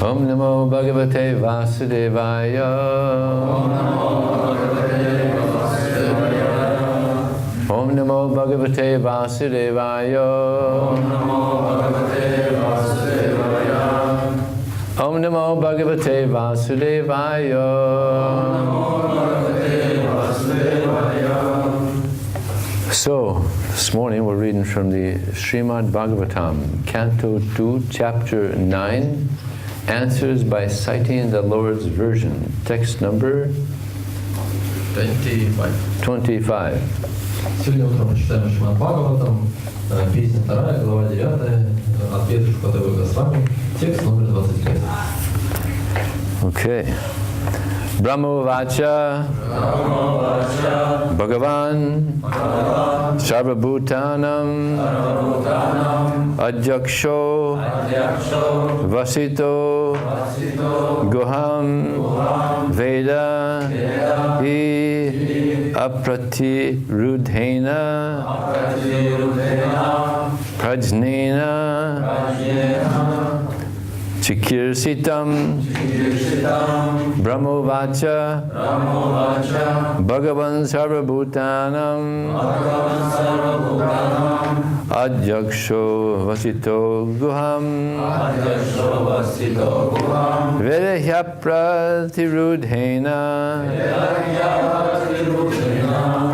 Om Namo Bhagavate Vasudevaya. Om Namo Bhagavate Vasudevaya. Om Namo Bhagavate Vasudevaya. So, this morning we're reading from the Srimad Bhagavatam, Canto 2, Chapter 9, Answers by citing the Lord's version. Text number 25. Сегодня утром мы читаем Шримад Бхагаватам, песня 2, глава 9, ответы Шукадевы Госвами, текст номер 25. Okay. Brahmo Vacha Bhagavan Sarvabhutanam Adyaksho Vasito Goham Veda Hi Aprati Rudhena Prajnena Chikirsitam Brahmovacha Bhagavan Sarvabhutanam Adyaksho Vasito Guham Vedahyapratirudhena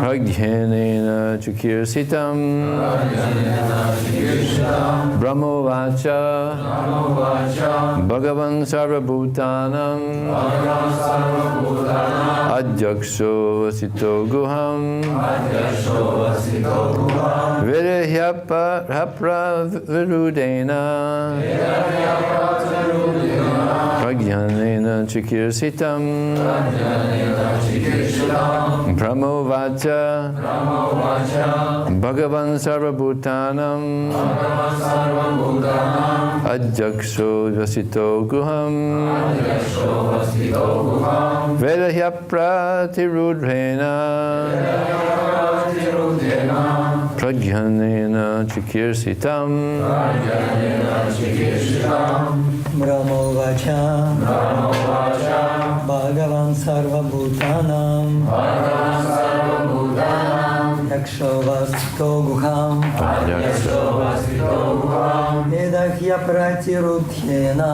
Prajnena Chikirsitam Brahmovacha Bhagavan Sarvabhutanam Adyaksho Vasito Guham Vedahyapratirudhena Prajnena Chikirsitam Brahmovacha Bhagavan Sarvabhutanam Adyaksho Vasito Guham Vedahyapratirudhena Prajnena Chikirsitam Brahmovacha Bhagavan Sarvabhutanam Yaksho Vasito Guham Vedahyapratirudhena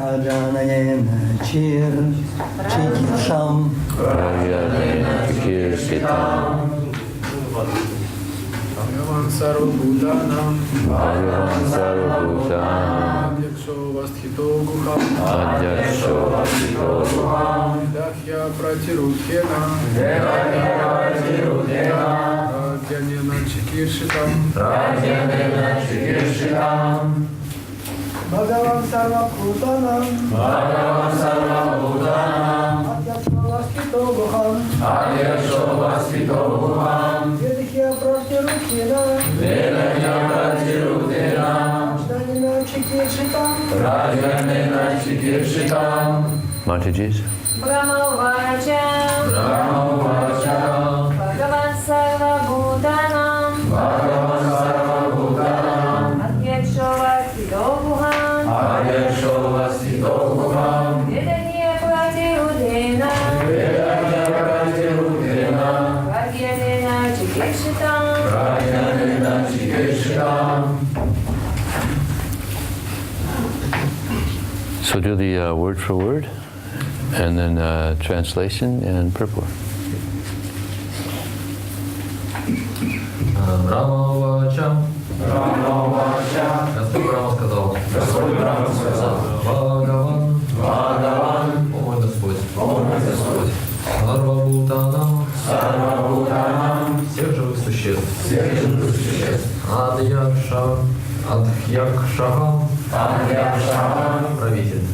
Prajanayena Chikirsham Bhagavan Sarvabhutanam Yaksho Vasito Guham Vedahyapratirudhena Prajanayena Chikirsham Bhagavan Sarvabhutanam Yaksho Vasito Guham Vedahyapratirudhena Prajanayena Chikirsham Mataji's. Brahmovacha Bhagavan Sarvabhutanam Adyaksho Vasito Guham Vedahyapratirudhena Prajanayena Chikirsham. So do the word for word, and then translation and purport. Брахмавача. Господь Брахма сказал. Бхагаван. О мой Господь. Сарвабхутанам. Всех живых существ. Адхьякшахам. Правитель.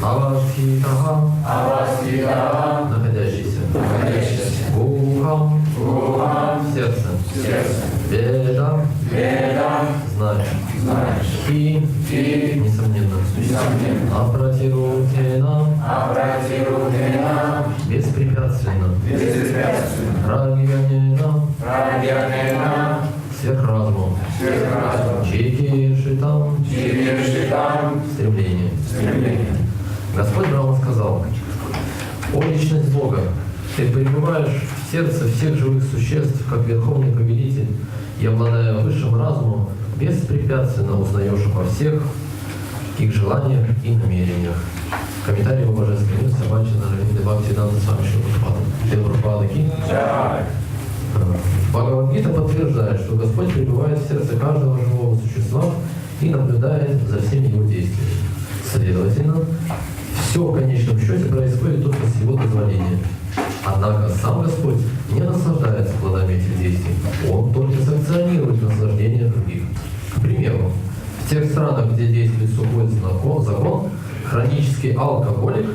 Авастхитахам. Находящийся. Гухам. Сердце. Веда. Знаешь. И. Несомненно. Апратирудхена. Беспрепятственно. Рагьянена. Сверхразумом. Чикиршитам. Стремление. Господь Брахма сказал: «О личность Бога, ты пребываешь в сердце всех живых существ, как Верховный Повелитель, и, обладая высшим разумом, беспрепятственно узнаешь обо всех их желаниях и намерениях». Комментарий его Божественной Милости Бхагавана Равинды Бхактисиданта Свами Прабхупада Ки. Бхагавад-гита подтверждает, что Господь пребывает в сердце каждого живого существа и наблюдает за всеми его действиями. Следовательно, все в конечном счете происходит только с его дозволения. Однако сам Господь не наслаждается плодами этих действий. Он только санкционирует наслаждение других. К примеру, в тех странах, где действует сухой закон, хронический алкоголик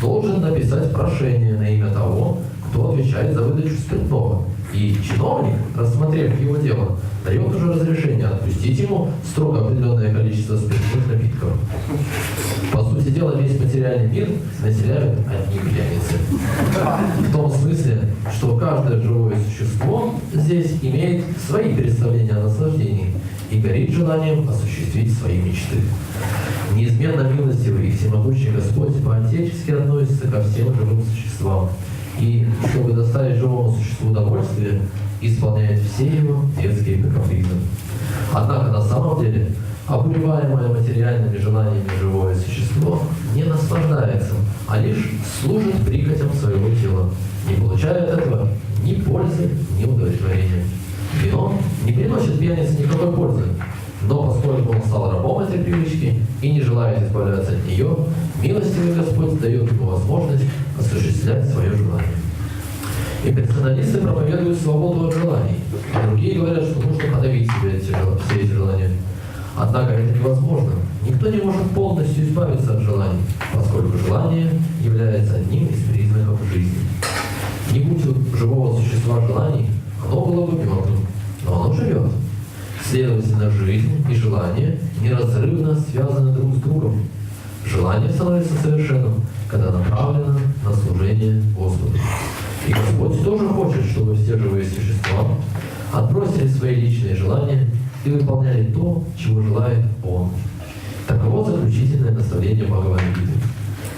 должен написать прошение на имя того, кто отвечает за выдачу спиртного. И чиновник, рассмотрев его дело, дает уже разрешение отпустить ему строго определенное количество спиртных напитков. По сути дела, весь материальный мир населяют одни пьяницы. В том смысле, что каждое живое существо здесь имеет свои представления о наслаждении и горит желанием осуществить свои мечты. Неизменно милостивый и всемогущий Господь по-отечески относится ко всем живым существам. И, чтобы доставить живому существу удовольствие, исполняет все его детские капризы. Однако на самом деле, обуреваемое материальными желаниями живое существо не наслаждается, а лишь служит прихотям своего тела, не получая от этого ни пользы, ни удовлетворения. Вино не приносит пьянице никакой пользы, но поскольку он стал рабом этой привычки и не желает избавляться от нее, милостивый Господь дает ему возможность осуществлять свое желание. Имперсоналисты проповедуют свободу от желаний, а другие говорят, что нужно подавить себе все эти желания. Однако это невозможно. Никто не может полностью избавиться от желаний, поскольку желание является одним из признаков жизни. Не будь у живого существа желаний, оно было бы мертвым, но оно живет. Следовательно, жизнь и желание неразрывно связаны друг с другом. Желание становится совершенным, когда направлено на служение Господу. И Господь тоже хочет, чтобы все живые существа отбросили свои личные желания и выполняли то, чего желает Он. Таково заключительное наставление Бхагавад-гиты.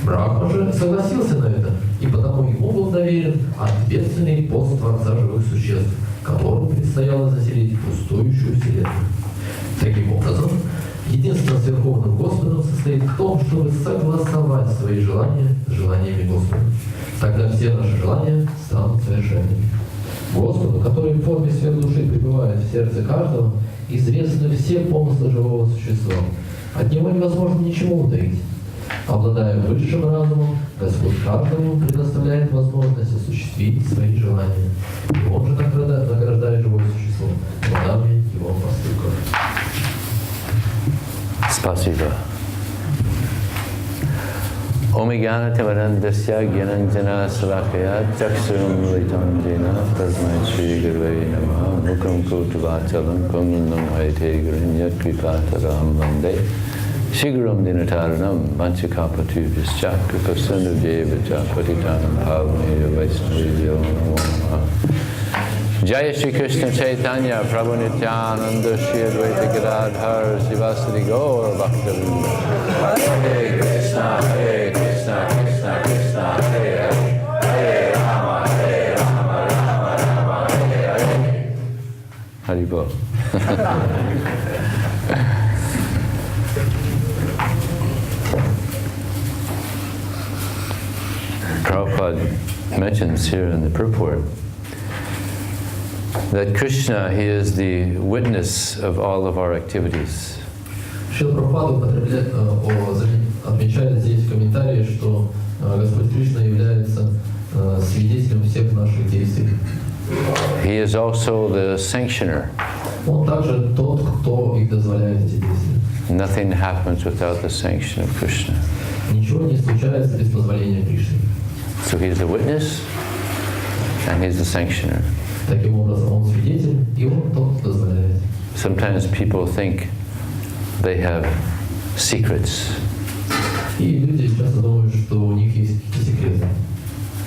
Брахма же согласился на это, и потому ему был доверен ответственный пост Творца живых существ, которому предстояло заселить пустующую вселенную. Таким образом, единство с Верховным Господом состоит в том, чтобы согласовать свои желания с желаниями Господа. Тогда все наши желания станут совершенными. Господу, который в форме сверхдуши пребывает в сердце каждого, известны все помыслы живого существа. От него невозможно ничего утаить. Обладая высшим разумом, Господь каждому предоставляет возможность осуществить свои желания. И Он же награждает живое существо плодами его поступков. Спасибо. Омигана Таварандасya Гьянанджана Салакая Чаксурам Лайтанджена Тасмай Шри Гурвей Намаха Мукам Кутувачалам Кумнам Хайте Гуриньят Крипатарам Ванде Shiguram Dinataranam Vanchakapatubhischa Kripasundu Devacha Patitanam Bhavaniya Vaishnavyo Namo Namaha. Jaya Shri Krishna Chaitanya Prabhu Nityananda Shri Advaita Gadadhar Sivasadi Gaur Bhaktivinoda. Hare Krishna Hare Krishna Krishna Krishna Hare Hare Hare Rama Rama Rama Hare Hare. Haribol. Prabhupada mentions here in the purport that Krishna, he is the witness of all of our activities. Шрила Прабхупада отмечает здесь в комментарии, что Господь Кришна является свидетелем всех наших действий. He is also the sanctioner. Он также тот, кто их дозволяет эти действия. Nothing happens without the sanction of Krishna. Ничего не случается без позволения Кришны. So he's the witness and he's the sanctioner. Таким образом, он свидетель, и он тот, кто дозволяет. Sometimes people think they have secrets. И люди часто думают, что у них есть какие-то секреты.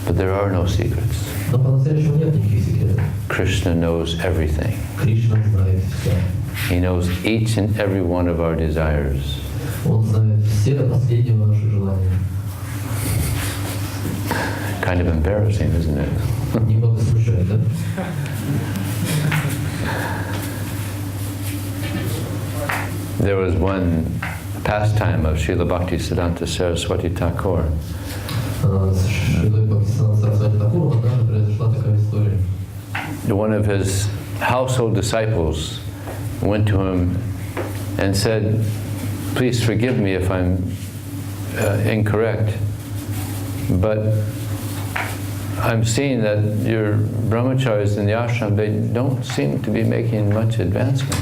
But there are no secrets. Но по-настоящему нет никаких секретов. Krishna knows everything. Кришна знает все. He knows each and every one of our desires. Он знает все до последнего наши желания. Kind of embarrassing, isn't it? Немного смущает, да? There was one pastime of Srila Bhaktisiddhanta Saraswati Thakur. С Шрилой Бхактисиданта Сарасвати Такуром однажды произошла такая история. One of his household disciples went to him and said, "Please forgive me if I'm incorrect, but I'm seeing that your brahmacharis in the ashram, they don't seem to be making much advancement."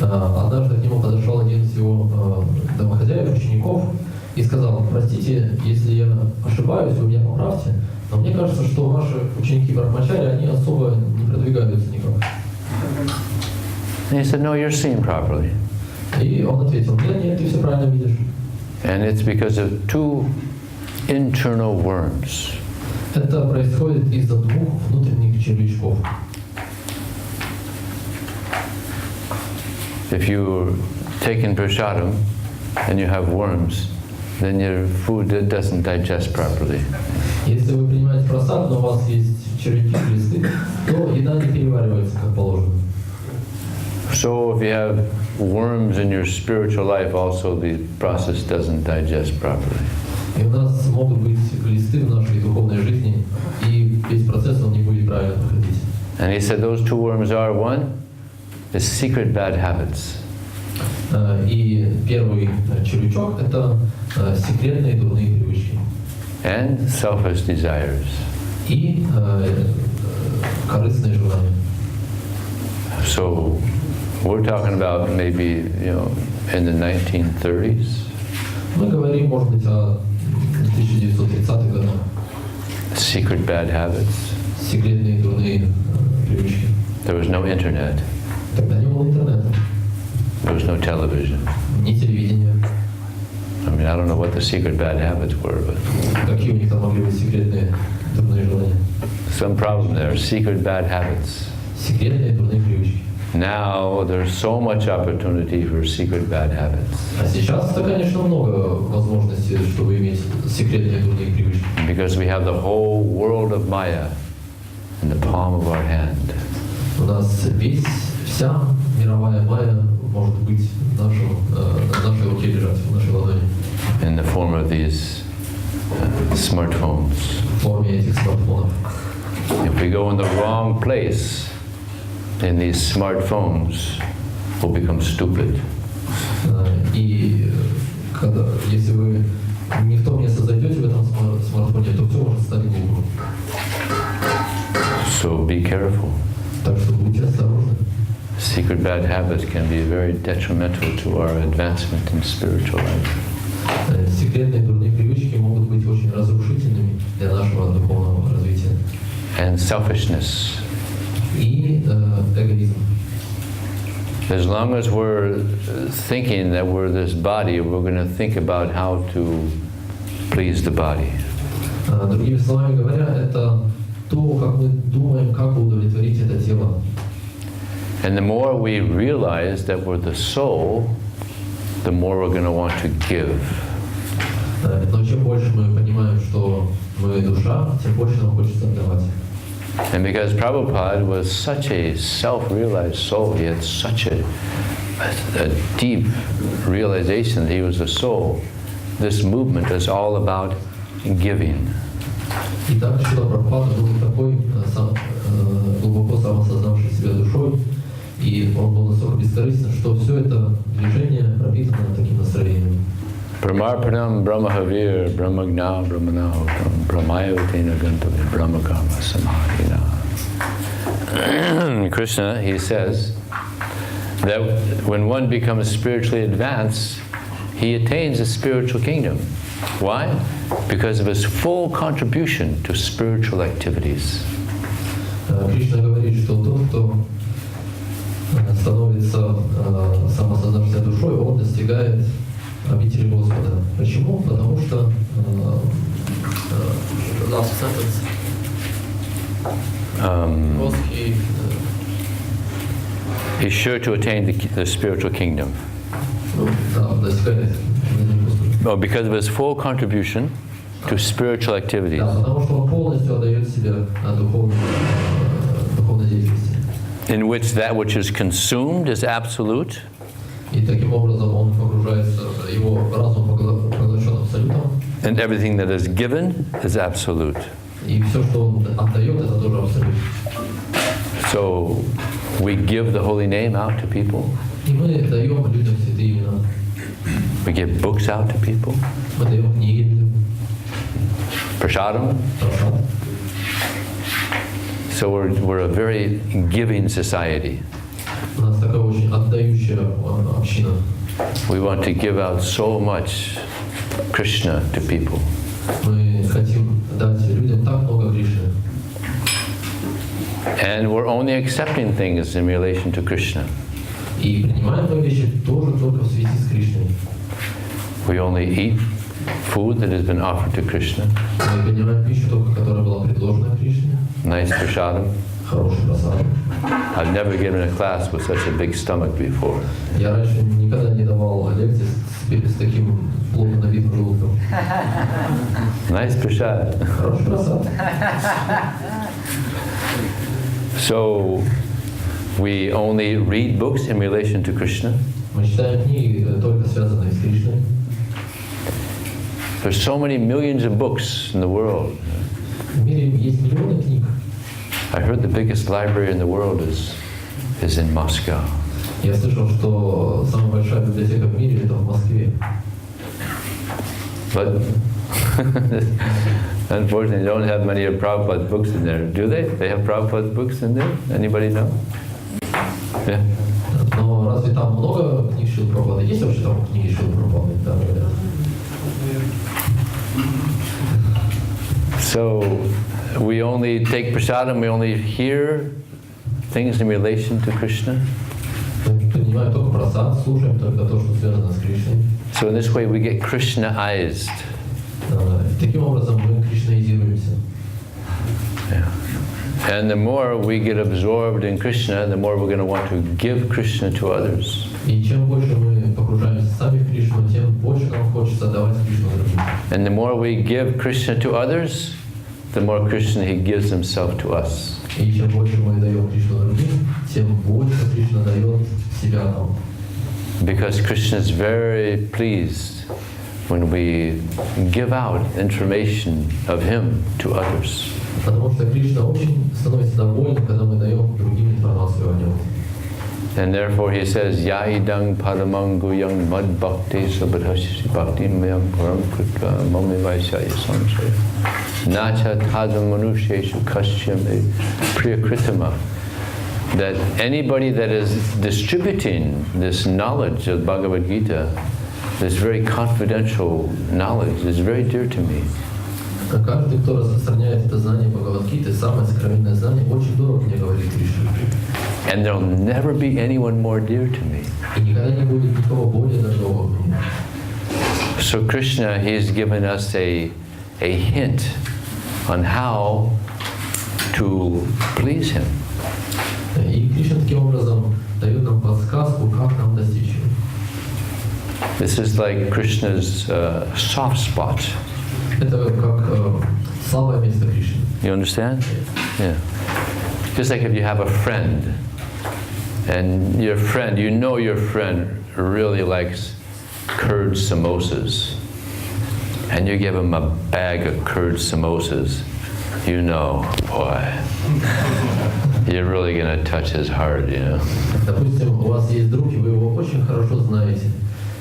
Однажды к нему подошел один из его домохозяев, учеников, и сказал: простите, если я ошибаюсь, вы меня поправьте, но мне кажется, что ваши ученики брахмачари, они особо не продвигаются никак. And he said, "No, you're seeing properly." И он ответил: нет, ты все правильно видишь. And it's because of two internal worms. Это происходит из-за двух внутренних червячков. If you're taking prasadam and you have worms, then your food doesn't digest properly. Если вы принимаете просад, но у вас есть червяки, глисты, то еда не переваривается как положено. So if you have worms in your spiritual life, also the process doesn't digest properly. И у нас могут быть глисты в нашей духовной жизни, и весь процесс он не будет правильно проходить. And he said those two worms are one, is secret bad habits. И первый червячок — это секретные дурные привычки. And selfish desires. И корыстные желания. So we're talking about maybe, in the 1930s. Мы говорим, может быть, о 1930-х годах. Secret bad habits. Секретные дурные привычки. There was no internet. Тогда не было интернета. There was no television. Ни телевидения. I mean, I don't know what the secret bad habits were, but Какие у них там могли быть секретные дурные желания? some problem there, secret bad habits. Секретные дурные привычки. Now there's so much opportunity for secret bad habits. А сейчас-то, конечно, много возможностей, чтобы иметь секретные дурные привычки. Because we have the whole world of Maya in the palm of our hand. У нас вся мировая майя может быть на нашей руке лежать, в нашей ладони. In the form of these smartphones. В форме этих смартфонов. If we go in the wrong place in these smartphones, we'll become stupid. И если вы не в то место зайдете в этом смартфоне, то все может стать глупым. So be careful. Так что будьте осторожны. Secret bad habits can be very detrimental to our advancement in spiritual life. Секретные дурные привычки могут быть очень разрушительными для нашего духовного развития. And selfishness. И эгоизм. As long as we're thinking that we're this body, we're going to think about how to please the body. Другими словами говоря, это то, как мы думаем, как удовлетворить это тело. And the more we realize that we're the soul, the more we're going to want to give. Но чем больше мы понимаем, что мы душа, тем больше нам хочется отдавать. And because Prabhupada was such a self-realized soul, he had such a deep realization that he was a soul, this movement is all about giving. И так Шрила Прабхупада был такой глубоко самосознавший себя душой, и он был настолько бескорыстен, что все это движение пропитано таким настроением. Brahmarpanam Brahmahavir Brahmagna Brahmanahotam Brahmayotena Gantavya Brahmakarma Samadhina. Krishna, he says that when one becomes spiritually advanced, he attains a spiritual kingdom. Why? Because of his full contribution to spiritual activities. Кришна говорит, что тот, кто становится самосознавшей душой, он достигает обители Господа. Почему? Потому что last sentence. he's sure to attain the spiritual kingdom. Ну, да, достигает. Well, because of his full contribution to spiritual activities. Да, потому что он полностью отдает себя духовной деятельности. In which that which is consumed is absolute. И таким образом он погружается, его разум поглощен абсолютом. And everything that is given is absolute. И все, что он отдает, это тоже абсолют. So we give the holy name out to people. И мы даем людям святые имена. We give books out to people. Мы даем книги людям. Prasadam. So we're a very giving society. У нас такая очень отдающая община. We want to give out so much Krishna to people. Мы хотим дать людям так много Кришны. And we're only accepting things in relation to Krishna. И принимаем мы вещи тоже только в связи с Кришной. We only eat food that has been offered to Krishna. Мы принимаем пищу только, которая была предложена Кришне. Nice prasadam. Хороший просад. I've never given a class with such a big stomach before. Я раньше никогда не давал лекции с таким плотно набитым желудком. Nice prasad. Хороший просад. So we only read books in relation to Krishna. Мы читаем книги, только связанные с Кришной. There's so many millions of books in the world. В мире есть миллионы книг. I heard the biggest library in the world is in Moscow. Я слышал, что самая большая библиотека в мире это в Москве. But unfortunately, they don't have many of Prabhupada's books in there. Do they? They have Prabhupada's books in there? Anybody know? Yeah. Но разве там много книг Шрилы Прабхупады? Есть вообще там книги Шрилы Прабхупады? Да, говорят. So we only take prasadam, we only hear things in relation to Krishna. Мы принимаем только просад, слушаем только то, что связано с Кришной. So in this way we get Krishnaized. Таким образом мы кришнаизируемся. Yeah. And the more we get absorbed in Krishna, the more we're going to want to give Krishna to others. И чем больше мы погружаемся сами в Кришну, тем больше нам хочется давать Кришну другим. And the more we give Krishna to others, the more Krishna he gives himself to us. И чем больше мы даем Кришну другим, тем больше Кришна дает себя нам. Because Krishna is very pleased when we give out information of him to others. Потому что Кришна очень становится доволен, когда мы даем другим информацию о нем. And therefore he says, Yaidang paramang guyang mad bhakti sabadhasya bhakti mayam param kritra mami vaisaya samsaya nacha tadam manusheshu kasyame priyakritama. That anybody that is distributing this knowledge of Bhagavad Gita, this very confidential knowledge, is very dear to me. Каждый, кто распространяет это знание Бхагавад-гиты, самое сокровенное знание, очень дорого мне, говорит Кришна. And there'll never be anyone more dear to me. И никогда не будет никого более дорогого мне. So Krishna, he's given us a hint on how to please him. И Кришна таким образом дает нам подсказку, как нам достичь его. This is like Krishna's soft spot. Это как слабое место Кришны. You understand? Yeah. Just like if you have a friend, and your friend, you know your friend really likes curd samosas, and you give him a bag of curd samosas, you know, boy, you're really going to touch his heart, you know. Допустим, у вас есть друг, и вы его очень хорошо знаете,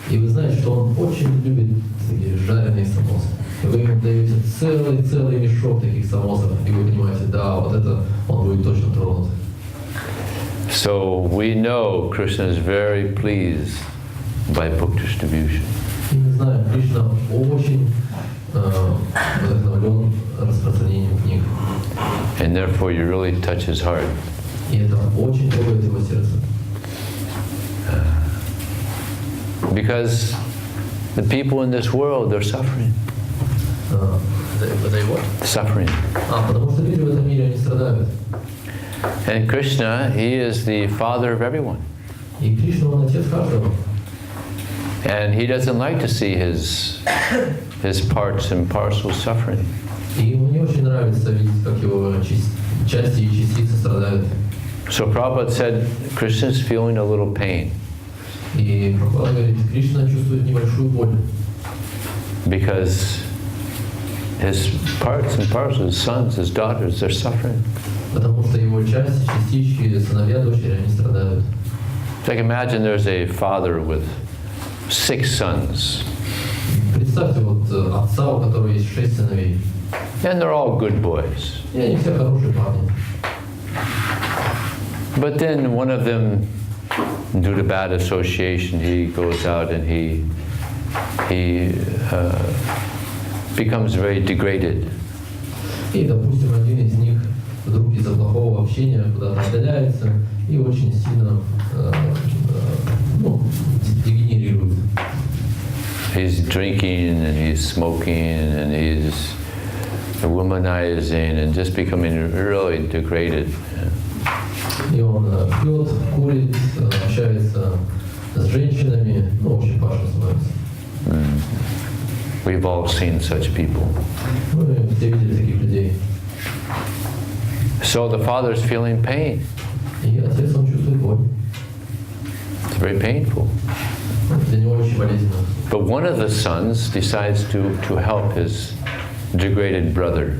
и вы знаете, что он очень любит такие жареные самосы. И вы ему даете целый мешок таких самосов, и вы понимаете, да, вот это он будет точно тронут. So we know Krishna is very pleased by book distribution. И мы знаем, Кришна очень вдохновлен распространением книг. And therefore you really touch his heart. И это очень трогает его сердце. Because the people in this world, they're suffering. Suffering. Потому что люди в этом мире, они страдают. And Krishna, he is the father of everyone. И Кришна, он отец каждого. And he doesn't like to see his parts and parcels suffering. И ему не очень нравится видеть, как его части и частицы страдают. So Prabhupada said, Krishna's feeling a little pain. И Прабхупада говорит, Кришна чувствует небольшую боль. Because his parts and parcels, his sons, his daughters, they're suffering. Потому что его части, частички, сыновья, дочери, они страдают. Like imagine there's a father with 6 sons. Представьте вот отца, у которого есть 6 сыновей. And they're all good boys. И они все хорошие парни. But then one of them, due to bad association, he goes out and he becomes very degraded. И, допустим, один из них вдруг из-за плохого общения куда-то отдаляется и очень сильно дегенерирует. He's drinking and he's smoking and he's womanizing and just becoming really degraded. И он пьет, курит, общается с женщинами, очень паша становится. We've all seen such people. Мы все видели таких людей. So the father's feeling pain. И отец, он чувствует боль. It's very painful. Для него очень болезненно. But one of the sons decides to help his degraded brother.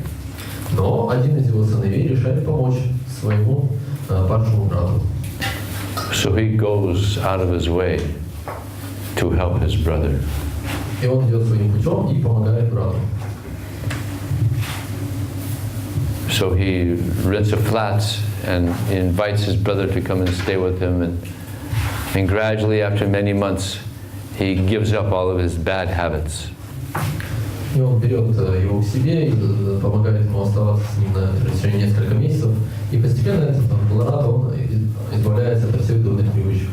Но один из его сыновей решает помочь своему падшему брату. So he goes out of his way to help his brother. И он идет своим путем и помогает брату. So he rents a flat and invites his brother to come and stay with him, and gradually, after many months, he gives up all of his bad habits. И он берет его к себе и помогает ему оставаться с ним на протяжении нескольких месяцев. И постепенно этот брат, он избавляется от всех дурных привычек.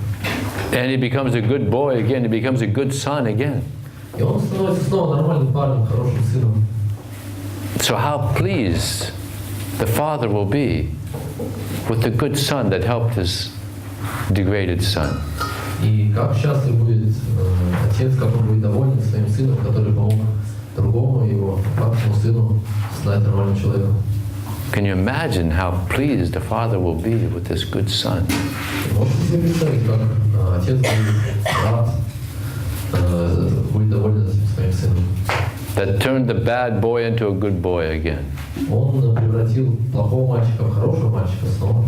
And he becomes a good boy again. He becomes a good son again. И он становится снова нормальным парнем, хорошим сыном. So how pleased the father will be with the good son that helped his degraded son. И как счастлив будет отец, как он будет доволен своим сыном, который помог другому его падшему сыну стать нормальным человеком. Can you imagine how pleased the father will be with this good son? Можете себе представить, как отец будет рад, будет доволен своим сыном. That turned the bad boy into a good boy again. Он превратил плохого мальчика в хорошего мальчика снова.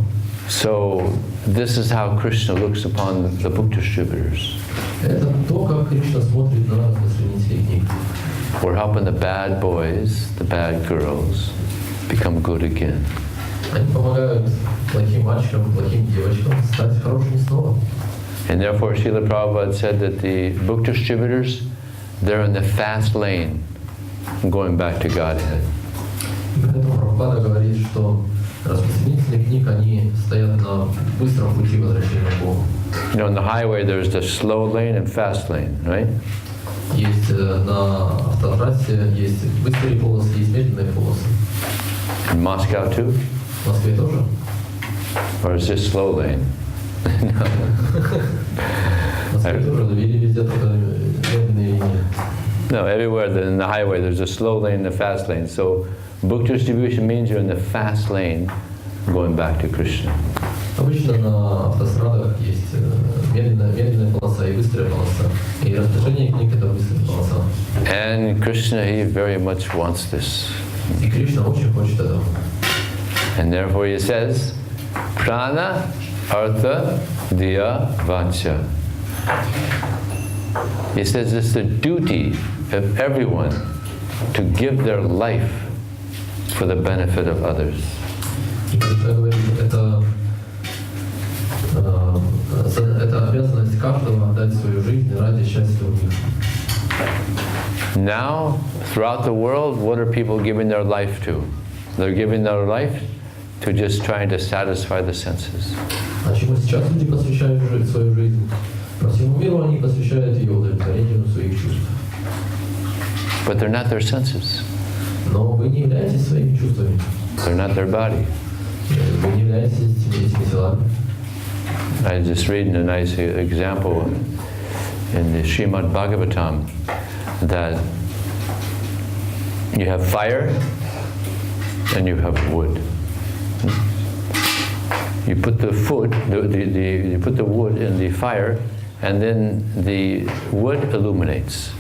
So this is how Krishna looks upon the book distributors. Это то, как Кришна смотрит на распространителей книг. We're helping the bad boys, the bad girls, become good again. Они помогают плохим мальчикам, плохим девочкам стать хорошими снова. And therefore, Srila Prabhupada said that the book distributors, they're in the fast lane, going back to Godhead. И поэтому Прабхупада говорит, что распространители книг, они стоят на быстром пути возвращения к Богу. You know, in the highway, there's the slow lane and fast lane, right? Есть на автотрассе, есть быстрые полосы, есть медленные полосы. In Moscow too? В Москве тоже? Or is this slow lane? В Москве тоже завели везде только медленные линии. No, everywhere in the highway, there's a slow lane and a fast lane. So book distribution means you're in the fast lane going back to Krishna. Обычно на автострадах есть медленная полоса и быстрая полоса. И распространение книг — это быстрая полоса. And Krishna, he very much wants this. И Кришна очень хочет этого. And therefore he says, Prana Artha Diya Vacha. He says it's the duty of everyone to give their life for the benefit of others. И Кришна говорит, это обязанность каждого отдать свою жизнь ради счастья других. Now, throughout the world, what are people giving their life to? They're giving their life to just trying to satisfy the senses. А чему сейчас люди посвящают свою жизнь? По всему миру они посвящают ее удовлетворению своих чувств. But they're not their senses. Но вы не являетесь своими чувствами. They're not their body. Вы не являетесь этими телами. I just read a nice example in the Srimad Bhagavatam that you have fire and you have wood. You put the you put the wood in the fire, and then the wood illuminates.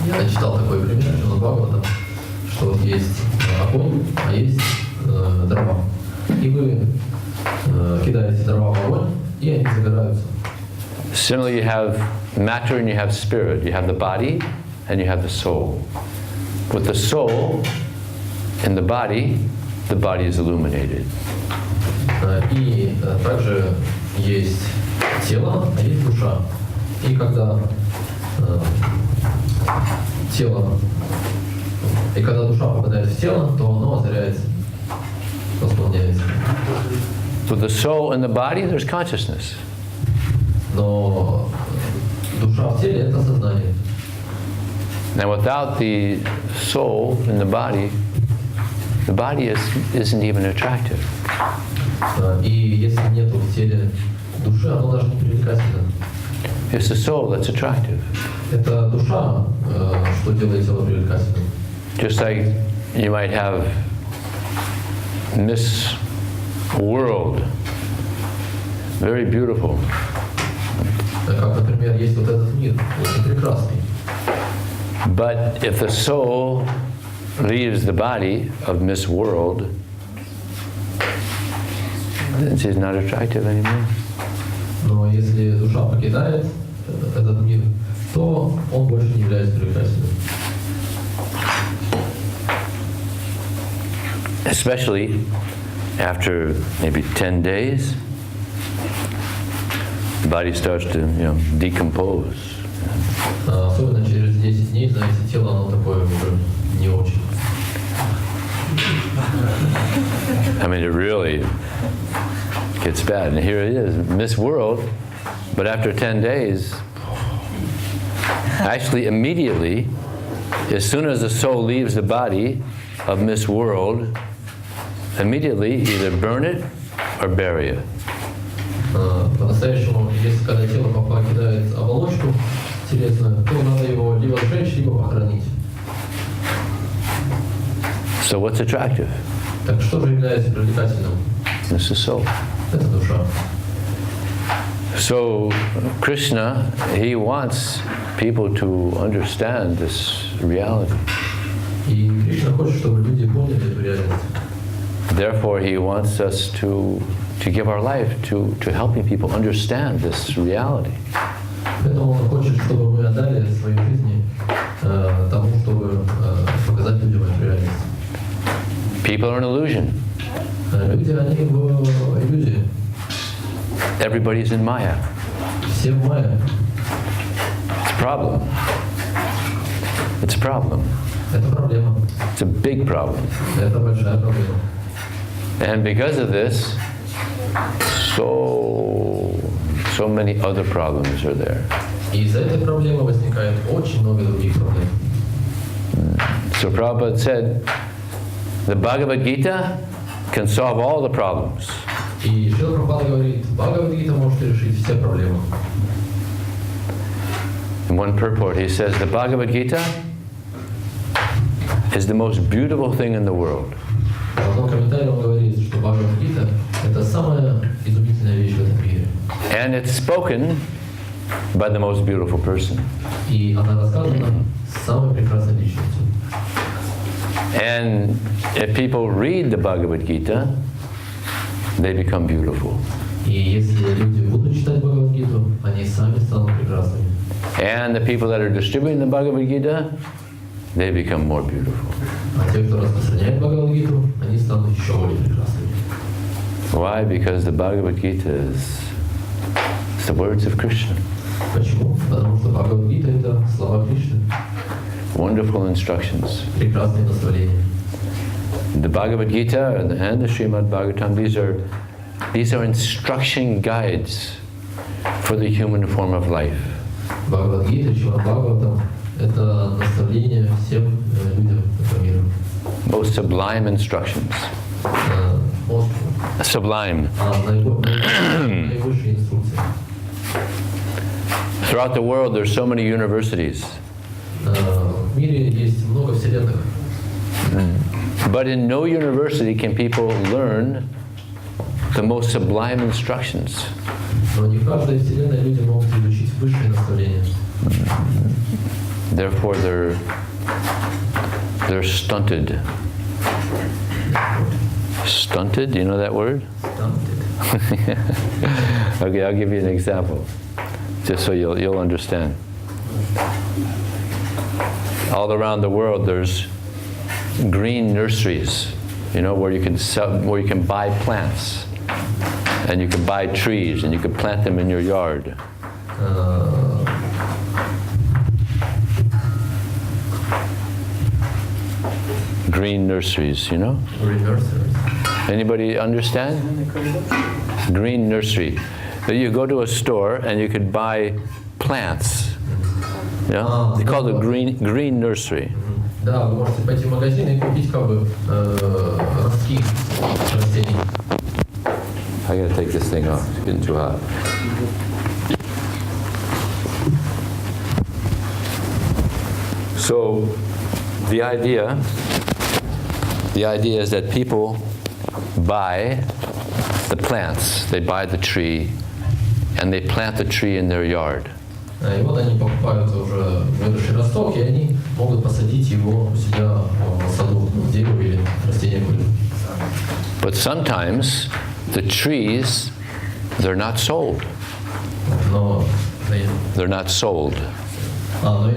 Я читал такой пример Шримад Бхагавата, что вот есть огонь, а есть дрова. И вы кидаете дрова в огонь, и они загораются. Similarly, you have matter and you have spirit. You have the body and you have the soul. With the soul in the body is illuminated. И также есть тело, а есть душа. И когда душа попадает в тело, то оно озаряется, восполняется. With the soul in the body, there's consciousness. Но душа в теле — это сознание. Now, without the soul in the body isn't even attractive. И если нет в теле души, оно даже не привлекательно. It's the soul that's attractive. Это душа, что делает тело привлекательным. Just like you might have Miss World, very beautiful. Как, например, есть вот этот мир, очень прекрасный. But if the soul leaves the body of Miss World, then she's not attractive anymore. Но если душа покидает этот мир, то он больше не является привлекательным. Especially after maybe 10 days, the body starts to, decompose. Особенно через 10 дней, знаете, тело оно такое уже не очень. I mean, it really gets bad. And here it is, Miss World, but after 10 days, actually immediately, as soon as the soul leaves the body of Miss World, immediately either burn it or bury it. По-настоящему, если когда тело покидает оболочку телесную, то надо его либо сжечь, либо похоронить. So what's attractive? Так что же является привлекательным? This is soul. Это душа. So Krishna, he wants people to understand this reality. И Кришна хочет, чтобы люди поняли эту реальность. Therefore, he wants us to give our life to helping people understand this reality. Поэтому он хочет, чтобы мы отдали свои жизни тому, чтобы показать людям эту реальность. People are an illusion. Люди, они в иллюзии. Everybody's in Maya. Все в майя. It's a problem. It's a problem. Это проблема. It's a big problem. Это большая проблема. And because of this, so many other problems are there. И из-за этой проблемы возникает очень много других проблем. So Prabhupada said, the Bhagavad Gita can solve all the problems. И Шрила Прабхупада говорит, Бхагавад-гита может решить все проблемы. In one purport, he says, the Bhagavad Gita is the most beautiful thing in the world. В одном комментарии он говорит, что Бхагавад-гита — это самая изумительная вещь в этом мире. And it's spoken by the most beautiful person. И она рассказана самой прекрасной личностью. And if people read the Bhagavad Gita, they become beautiful. И если люди будут читать Бхагавад-гиту, они сами станут прекрасными. And the people that are distributing the Bhagavad Gita, they become more beautiful. А те, кто распространяет Бхагавад-гиту, они станут еще более прекрасными. Why? Because the Bhagavad Gita is the words of Krishna. Почему? Потому что Бхагавад-гита — это слова Кришны. Wonderful instructions. Прекрасные наставления. The Bhagavad Gita and the Srimad Bhagavatam, these are instruction guides for the human form of life. Бхагавад-гита, Шримад Бхагаватам — это наставление всем людям этого мира. Most sublime instructions. sublime. Наивысшие инструкции. Throughout the world, there's so many universities. В мире есть много вселенных. But in no university can people learn the most sublime instructions. Но не в каждой вселенной люди могут изучить высшие наставления. Therefore, they're stunted. Stunted? Do you know that word? Stunted. Okay, I'll give you an example, just so you'll understand. All around the world, there's green nurseries, where you can buy plants, and you can buy trees, and you can plant them in your yard. Green nurseries, Green nurseries. Anybody understand? Green nursery. You go to a store and you could buy plants. Yeah? They call it green nursery. Да, вы можете пойти в магазин и купить ростки растений. I gotta take this thing off. It's getting too hot. So, the idea is that people buy the plants, they buy the tree, and they plant the tree in their yard. И вот они покупают уже выросший росток, и они могут посадить его у себя в саду, дерево или растение будет. But sometimes the trees, they're not sold. Но They're not sold. но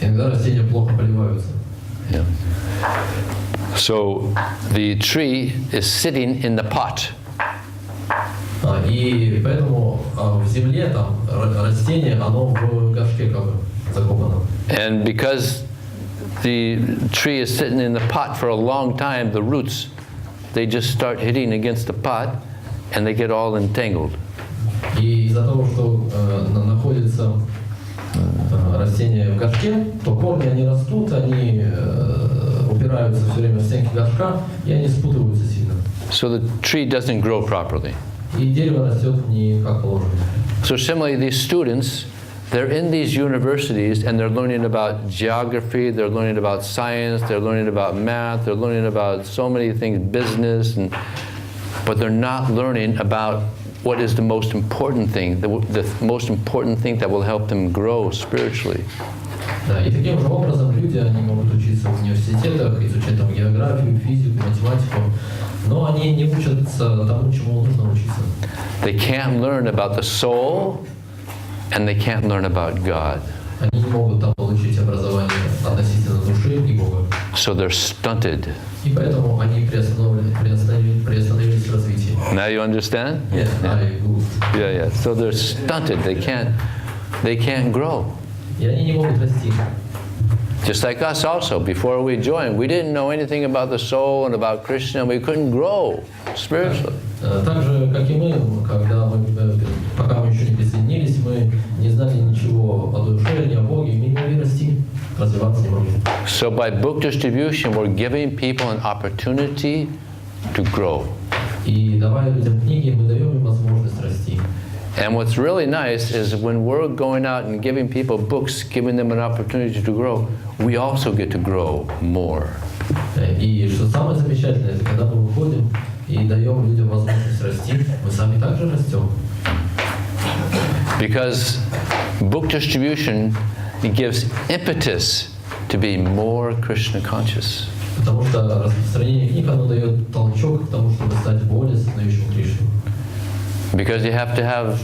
иногда растения плохо поливаются. Yeah. So the tree is sitting in the pot. И поэтому в земле там растение, оно в горшке закопано. And because the tree is sitting in the pot for a long time, the roots, they just start hitting against the pot and they get all entangled. И из-за того, что находится растение в горшке, то корни они растут, они упираются все время в стенки горшка, и они спутываются сильно. So the tree doesn't grow properly. И дерево растет не как положено. So similarly, these students, they're in these universities and they're learning about geography, they're learning about science, they're learning about math, they're learning about so many things, business, but they're not learning about what is the most important thing, the most important thing that will help them grow spiritually. Да, и таким же образом люди, они могут учиться в университетах, изучать там географию, физику, математику, но они не учатся тому, чему нужно учиться. They can't learn about the soul, and they can't learn about God. Они не могут там получить образование относительно души и Бога. So they're stunted. И поэтому они приостановились в развитии. Now you understand? Yes, Yeah. So they're stunted. They can't grow. И они не могут расти. Just like us also, before we joined, we didn't know anything about the soul and about Krishna, and we couldn't grow spiritually. Так же, как и мы, пока мы еще не присоединились, мы не знали ничего о душе, ни о Боге, и мы не могли расти, развиваться не могли. So by book distribution, we're giving people an opportunity to grow. И давая людям книги, мы даем им возможность расти. And what's really nice is when we're going out and giving people books, giving them an opportunity to grow, we also get to grow more. И что самое замечательное, это когда мы выходим и даем людям возможность расти, мы сами также растем. Because book distribution gives impetus to be more Krishna conscious. Потому что распространение книг, оно дает толчок к тому, чтобы стать более сознающим Кришну. Because you have to have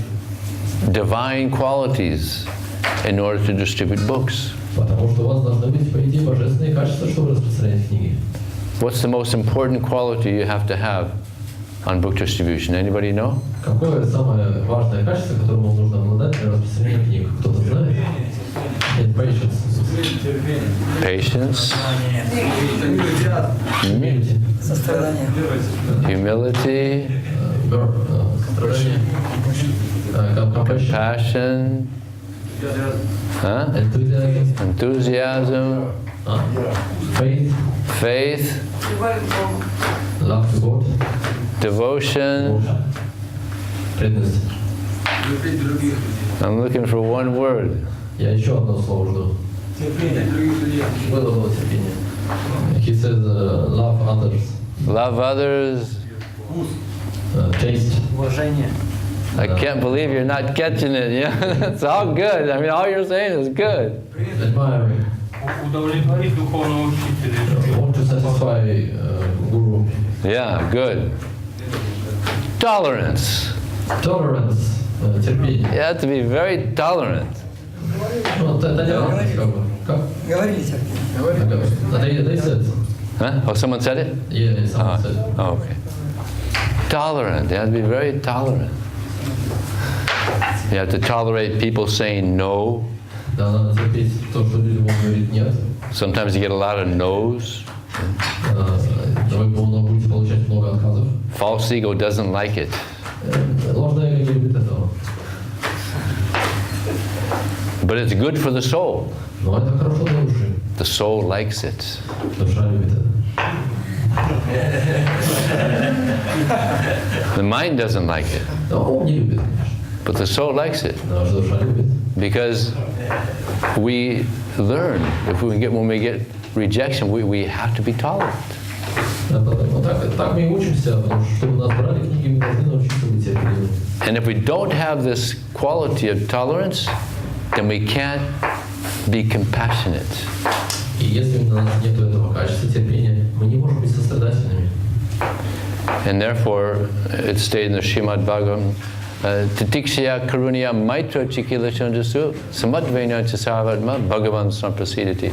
divine qualities in order to distribute books. Потому что у вас должны быть, по идее, божественные качества, чтобы распространять книги. What's the most important quality you have to have on book distribution? Anybody know? Какое самое важное качество, которым вам нужно обладать для распространения книг? Кто-то знает? Нет, Patience. Сострадание. Humility. Compassion. Compassion. Huh? Enthusiasm. Enthusiasm, Faith. faith, Love to God. devotion. Преданность. I'm looking for one word. Я еще одно слово жду. Было терпение. He says love others. Love others. Taste. Уважение. I can't believe you're not catching it. Yeah, it's all good. I mean, all you're saying is good. Admiring. Удовлетворить духовного учителя. Want to satisfy guru. Yeah, good. Tolerance. Tolerance. Терпение. You have to be very tolerant. Ну, это не как бы. Как? Говорили терпение. They said. Huh? Oh, someone said it? Yeah, someone said. Oh, okay. Tolerant. You have to be very tolerant. You have to tolerate people saying no. Да, надо терпеть то, что люди могут говорить нет. Sometimes you get a lot of no's. Вы будете получать много отказов. False ego doesn't like it. Ложное эго не любит этого. But it's good for the soul. Но это хорошо для души. The soul likes it. Душа любит это. The mind doesn't like it. Но ум не любит, конечно. But the soul likes it. Но душа любит. Because we learn, when we get rejection, we have to be tolerant. Так мы и учимся, потому что чтобы нас брали книги, мы должны научиться быть терпеливыми. And if we don't have this quality of tolerance, then we can't be compassionate. И если у нас нет этого качества терпения, мы не можем быть сострадательными. And therefore, it's stated in the Srimad Bhagavatam, Titikshaya karuniya maitra chikilashanjasu samadvena chasavatma bhagavan samprasidati.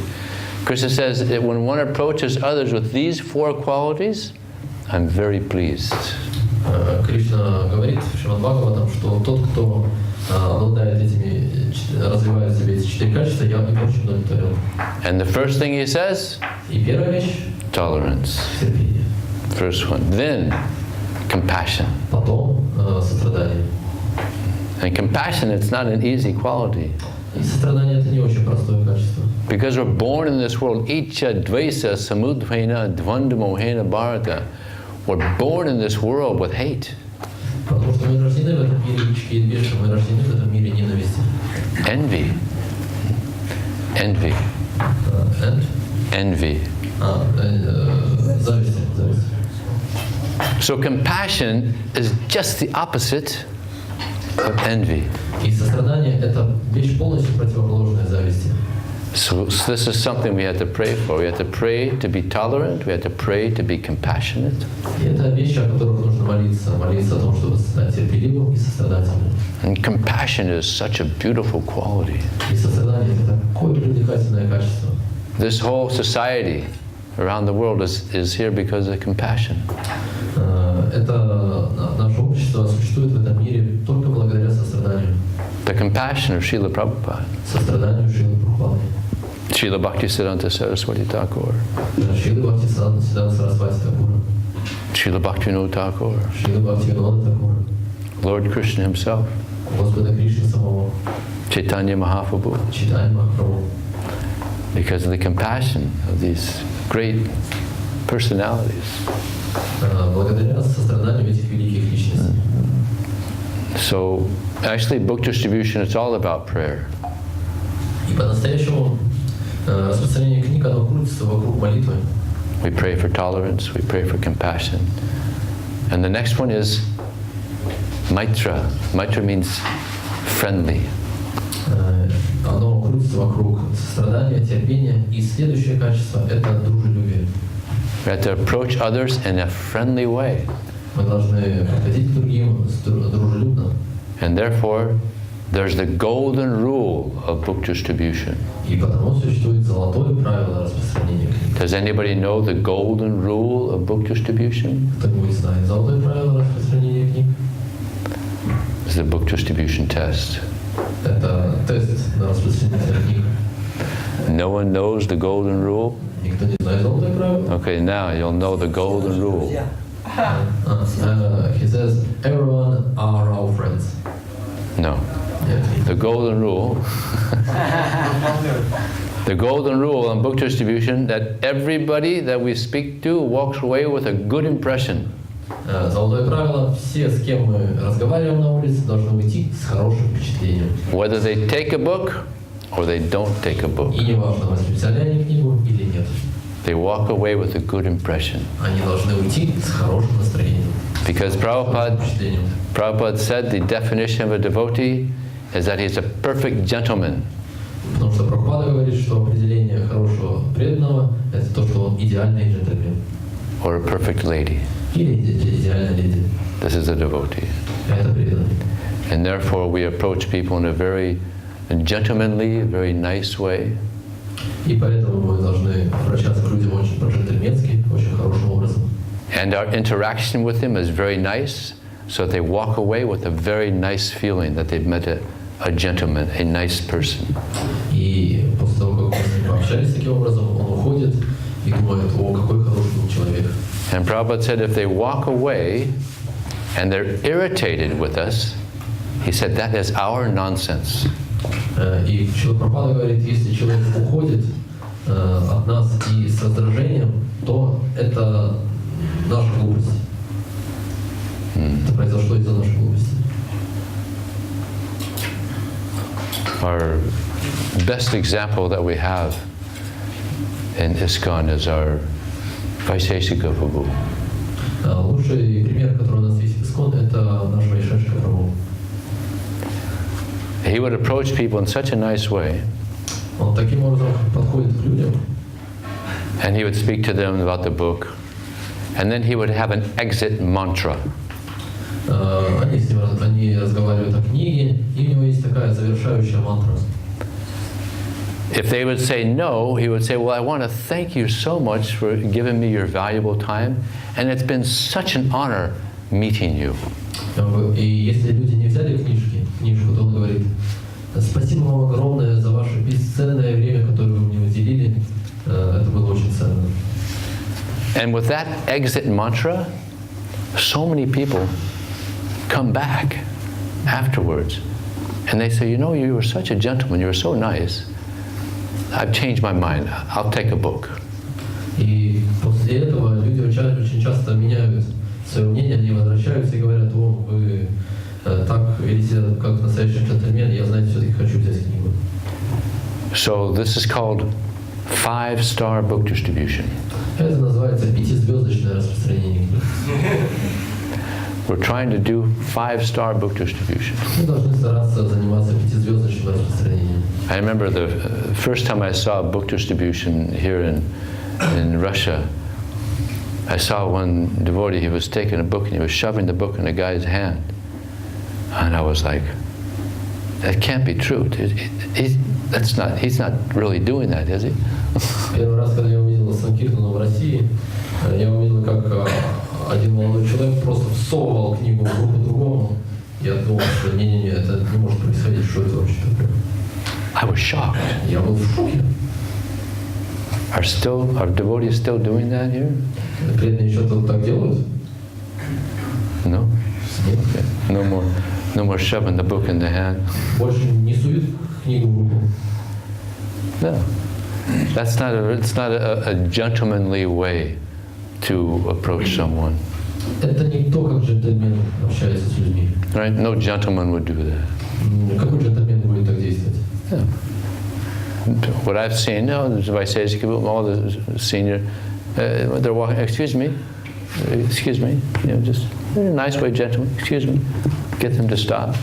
Krishna says that when one approaches others with these four qualities, I'm very pleased. Кришна говорит в Шримад Бхагаватам, что тот, кто обладает этими, развивает в себе эти четыре качества, я им очень удовлетворен. And the first thing he says, И первая вещь — tolerance. терпение. First one. Then, compassion. Потом сострадание. And compassion, it's not an easy quality. И сострадание — это не очень простое качество. Because we're born in this world, Icha Dvaisa Samudvena Dvandamohena Bharata. We're born in this world with hate. Потому что мы рождены в этом мире ички и двеши, мы рождены в этом мире ненависти. Envy. Envy. And? Envy. Зависть. So compassion is just the opposite of envy. И сострадание — это вещь полностью противоположная зависти. So this is something we have to pray for. We have to pray to be tolerant. We have to pray to be compassionate. И это вещь, о которых нужно молиться. Молиться о том, чтобы стать терпеливым и сострадательным. And compassion is such a beautiful quality. И сострадание — это такое привлекательное качество. This whole society around the world is here because of compassion. Это наше общество существует в этом мире только благодаря состраданию. The compassion of Srila Prabhupada. Состраданию Шрилы Прабхупады. Srila Bhaktisiddhanta Saraswati Thakur. Шрила Бхактисиddhanta Сарасвати Такура. Srila Bhaktivinoda Thakur. Шрила Бхактивинода Такура. Lord Krishna himself. Господа Кришны самого. Chaitanya Mahaprabhu. Чайтанья Махапрабху. Because of the compassion of these great personalities. Благодаря состраданию этих великих личностей. So, actually, book distribution, it's all about prayer. И по-настоящему распространение книг, оно крутится вокруг молитвы. We pray for tolerance, we pray for compassion. And the next one is Maitra. Maitra means friendly. Оно крутится вокруг сострадания, терпения. И следующее качество — это дружелюбие. We have to approach others in a friendly way. Мы должны подходить к другим дружелюбно. And therefore, there's the golden rule of book distribution. И потому существует золотое правило распространения книг. Does anybody know the golden rule of book distribution? Кто-нибудь знает золотое правило распространения книг? It's the book distribution test. Это тест на распространение книг. No one knows the golden rule? Никто не знает золотое правило? Okay, now you'll know the golden rule. He says, everyone are our friends. No. The golden rule. The golden rule on book distribution that everybody that we speak to walks away with a good impression. Золотое правило: все, с кем мы разговариваем на улице, должны уйти с хорошим впечатлением. Whether they take a book or they don't take a book. И не важно, взяли они книгу или нет. They walk away with a good impression. Они должны уйти с хорошим настроением. Because Prabhupada said the definition of a devotee is that he's a perfect gentleman. Потому что Прабхупада говорит, что определение хорошего преданного — это то, что он идеальный джентльмен. Or a perfect lady. Или идеальная леди. This is a devotee. Это преданный. And therefore we approach people in a very gentlemanly, very nice way. И поэтому мы должны обращаться к людям очень по-джентльменски, очень хорошим образом. And our interaction with them is very nice, so that they walk away with a very nice feeling that they've met a gentleman, a nice person. И после того, как мы с ним пообщались таким образом, он уходит и думает: о, какой хороший был человек. And Prabhupada said if they walk away and they're irritated with us, he said that is our nonsense. И Прабхупада говорит, если человек уходит от нас и с раздражением, то это наша глупость. Это произошло из-за нашей глупости. Our best example that we have in ISKCON is our Vaisheshika Prabhu. Лучший пример, который у нас есть в ИСККОН, это наш Вайшешика Прабху. He would approach people in such a nice way. Он таким образом подходит к людям. And he would speak to them about the book. And then he would have an exit mantra. Они разговаривают о книге, и у него есть такая завершающая мантра. If they would say no, he would say, well, I want to thank you so much for giving me your valuable time, and it's been such an honor meeting you. И если люди не взяли книжку, то он говорит: спасибо вам огромное за ваше бесценное время, которое вы мне уделили. Это было очень ценно. And with that exit mantra, so many people come back afterwards, and they say, you know, you were such a gentleman, you were so nice. I've changed my mind. I'll take a book. И после этого люди очень часто меняют свое мнение, они возвращаются и говорят: о, вы так вели себя как настоящий джентльмен, я, знаете, все-таки хочу взять книгу. So this is called 5-star book distribution. Это называется 5-звездочное распространение книг. We're trying to do 5-star book distribution. Мы должны стараться заниматься 5-звездочным распространением. I remember the first time I saw book distribution here in Russia. I saw one devotee, he was taking a book and he was shoving the book in a guy's hand. And I was like, that can't be true. He's not really doing that, is he? Первый раз, когда я увидел Санкиртану в России, я увидел, как один молодой человек просто всовывал книгу в руку другому. Я думал, что не-не-не, это не может происходить, что это вообще такое. I was shocked. Я был в шоке. Are devotees still doing that here? Преданные еще так делают? No? Нет. Okay. No more shoving the book in the hand? Больше не суют книгу в руку? No. It's not a gentlemanly way to approach someone. Это не то, как джентльмен общается с людьми. Right? No gentleman would do that. Какой джентльмен будет так действовать? Yeah. What I've seen, all the senior, they're walking, excuse me, just in a nice way, gentlemen, excuse me, get them to stop.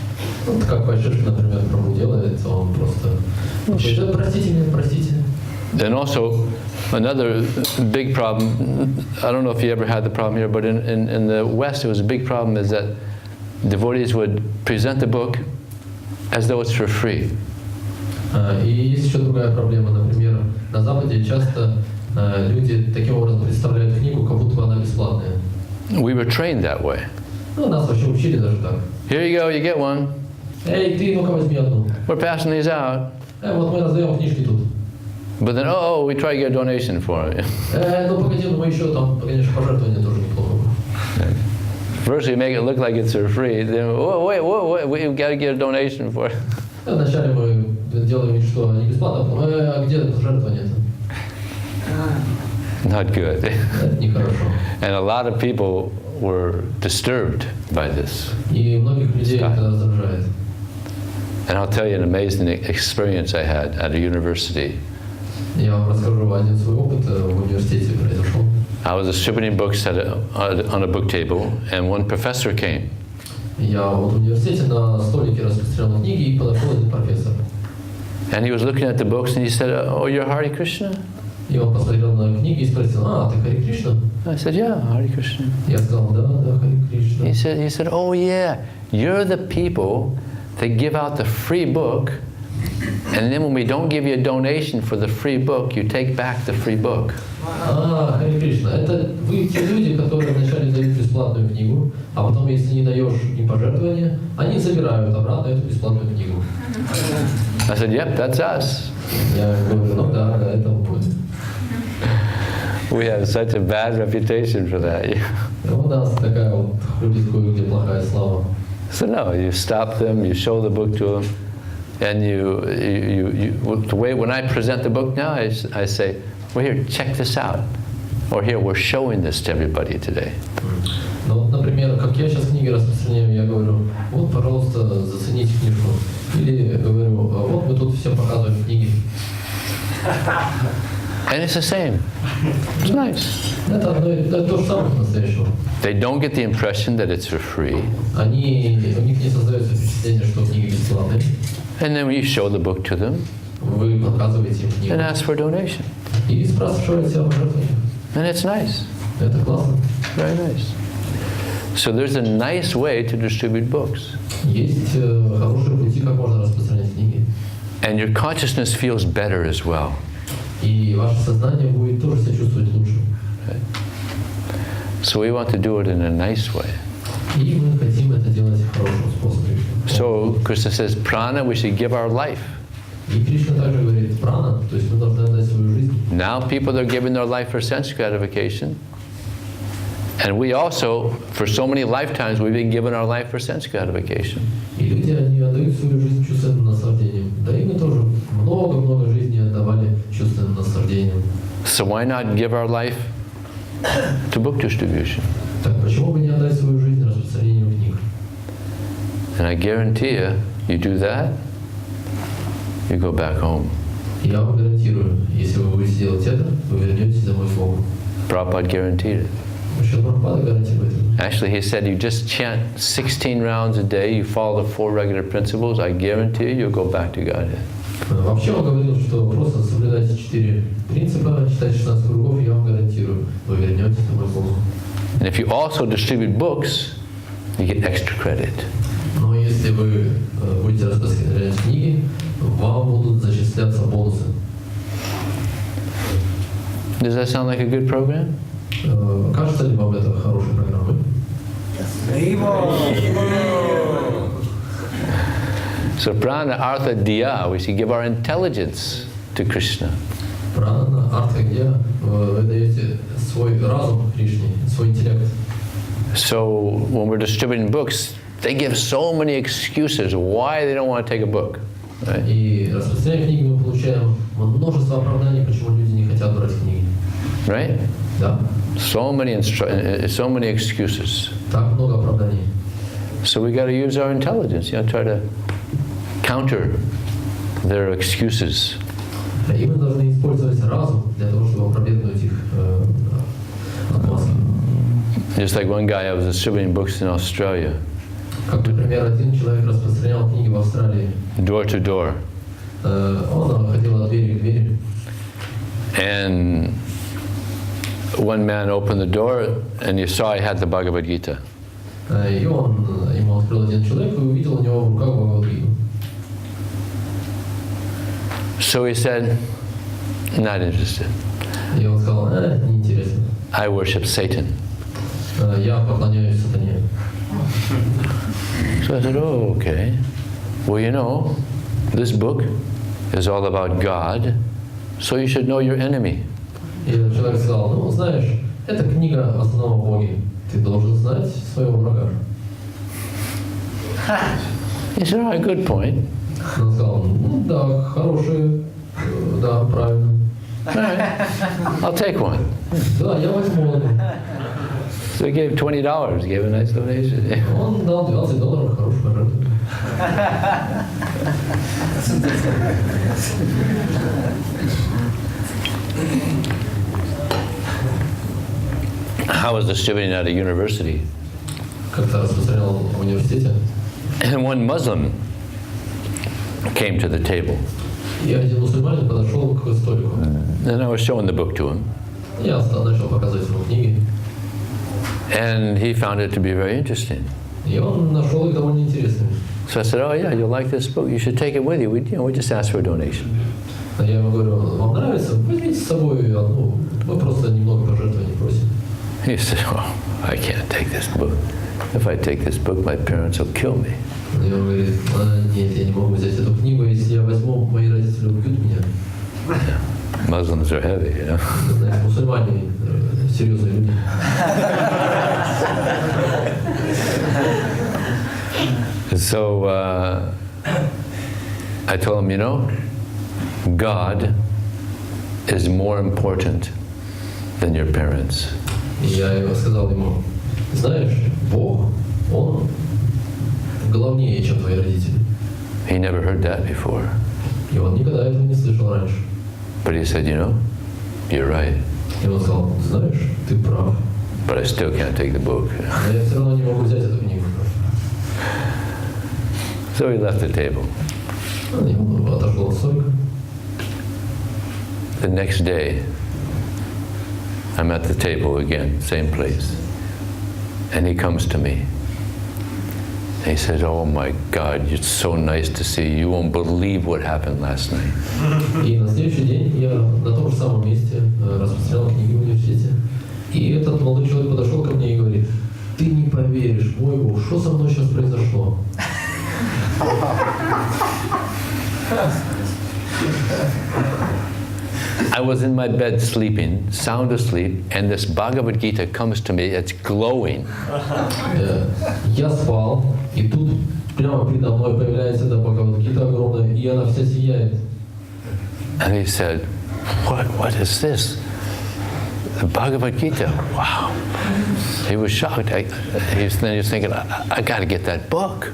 Как Вайшешка, например, Прабху делает, он просто простите. And also, another big problem, I don't know if you ever had the problem here, but in the West, it was a big problem, is that devotees would present the book as though it's for free. И есть еще другая проблема, например, на Западе часто люди таким образом представляют книгу, как будто она бесплатная. We were trained that way. Ну, нас вообще учили даже так. Here you go, you get one. Эй, ты, ну-ка возьми одну. We're passing these out. Вот мы раздаем книжки тут. But then, we try to get a donation for it. Ну погоди, мы еще там, конечно, пожертвования тоже неплохо. First we make it look like it's for free, then wait, we've got to get a donation for it. Вначале мы делаем вид, что они бесплатно, а где пожертвования? Not good. Это нехорошо. And a lot of people were disturbed by this. И многих людей это раздражает. And I'll tell you an amazing experience I had at a university. Я вам расскажу один свой опыт в университете произошел. I was distributing books on a book table, and one professor came. Я вот в университете на столике распространял книги, и подошел один профессор. And he was looking at the books, and he said, "Oh, you're Hare Krishna?" И он посмотрел на книги и спросил: "А, ты Хари Кришна?" I said, "Yeah, Hare Krishna." Я сказал: "Да, Хари Кришна." He said, "Oh yeah, you're the people that give out the free book, and then when we don't give you a donation for the free book, you take back the free book." А, Хари Кришна, это вы те люди, которые вначале дают бесплатную книгу, а потом, если не даешь им пожертвования, они забирают обратно эту бесплатную книгу. I said, "Yep, that's us." Я говорю: "Ну да, это будет." We have such a bad reputation for that. У нас такая вот ходит кое-где плохая слава. So no, you stop them, you show the book to them, and the way when I present the book now, I say, "Well, here, check this out," or "Here, we're showing this to everybody today." Ну, вот, например, как я сейчас книги распространяю, я говорю: "Вот, пожалуйста, зацените книжку." Или говорю: "Вот мы тут всем показываем книги." And it's the same. It's nice. Это то же самое настоящего. They don't get the impression that it's for free. У них не создается впечатление, что книги бесплатные. And then you show the book to them. Вы показываете им книгу. And ask for a donation. И спрашиваете о пожертвовании. And it's nice. Это классно. Very nice. So there's a nice way to distribute books. Есть хорошие пути, как можно распространять книги. And your consciousness feels better as well. И ваше сознание будет тоже себя чувствовать лучше. Right? So we want to do it in a nice way. И мы хотим это делать хорошим способом. So Krishna says, prana, we should give our life. И Кришна также говорит: прана, то есть мы должны отдать свою жизнь. Now people are giving their life for sense gratification. And we also, for so many lifetimes, we've been given our life for sense gratification. И люди, они отдают свою жизнь чувственным наслаждением. Да и мы тоже много-много жизни отдавали чувственным наслаждением. So why not give our life to book distribution? Так почему бы не отдать свою жизнь распространению книг? And I guarantee you do that, you go back home. Я вам гарантирую, если вы будете делать это, вы вернетесь домой в Богу. Prabhupada guaranteed it. Прабхупада гарантирует это. Actually, he said, you just chant 16 rounds a day, you follow the 4 regular principles, I guarantee you'll go back to Godhead. Вообще он говорил, что просто соблюдайте 4 принципа, читайте 16 кругов, я вам гарантирую, вы вернетесь домой в Богу. And if you also distribute books, you get extra credit. Но если вы будете распространять книги, вам будут зачисляться бонусы. Does that sound like a good program? Кажется ли вам это хорошей программой? So prana, artha, diya, we should give our intelligence to Krishna. Прана, артха, где вы даете свой разум Кришне, свой интеллект. So when we're distributing books, they give so many excuses why they don't want to take a book. Right? И распространяя книги, мы получаем множество оправданий, почему люди не хотят брать книги. Right? Да. So many excuses. Так много оправданий. So we got to use our intelligence, try to counter their excuses. И мы должны использовать разум для того, чтобы опровергнуть их отмазки. Just like one guy, I was distributing books in Australia. Как, например, один человек распространял книги в Австралии. Door to door. Он ходил от двери к двери. And one man opened the door, and you saw he had the Bhagavad Gita. И ему открыл один человек и увидел у него в руках Бхагавад-гиту. So he said, not interested. И он сказал: неинтересно. I worship Satan. Я поклоняюсь сатане. So I said, oh, okay. Well, this book is all about God, so you should know your enemy. И этот человек сказал: знаешь, эта книга в основном о Боге, Ты должен знать своего врага. He said, "Oh, good point." Он сказал, ну да, хороший, да, правильно. All right, I'll take one. Да, я возьму одну. So he gave $20, gave a nice donation. Он дал $20, хороший пожертвование. I was distributing at a university, Как-то распространял в университете. and one Muslim came to the table, И один мусульманин подошел к столику. and I was showing the book to him, Я начал показывать ему книги. and he found it to be very interesting. И он нашел их довольно интересными. So I said, "Oh yeah, you'll like this book. You should take it with you. We just asked for a donation." А я ему говорю, вам нравится? Возьмите с собой одну. Мы просто немного пожертвований просим. He said, "Oh, I can't take this book. If I take this book, my parents will kill me." И он говорит, нет, я не могу взять эту книгу, если я возьму, мои родители убьют меня. Muslims are heavy, you know. Знаете, мусульмане серьезные люди. So I told him, you know, God is more important than your parents. И я сказал ему, знаешь, Бог, Он главнее, чем твои родители. He never heard that before. И он никогда этого не слышал раньше. But he said, you know, you're right. И он сказал, знаешь, ты прав. But I still can't take the book. Но я все равно не могу взять эту книгу. So he left the table. Он отошел от столика. The next day, I'm at the table again, same place. And he comes to me. He said, "Oh my God, it's so nice to see you. You won't believe what happened last night." И на следующий день я на том же самом месте распространял книги в университете. И этот молодой человек подошел ко мне и говорит, ты не поверишь, мой Бог, что со мной сейчас произошло? I was in my bed sleeping, sound asleep, and this Bhagavad Gita comes to me, it's glowing. Я спал, и тут прямо передо мной появляется эта Бхагавад-гита огромная, и она вся сияет. And he said, what is this? The Bhagavad Gita, wow. He was shocked. Then he was thinking, I got to get that book.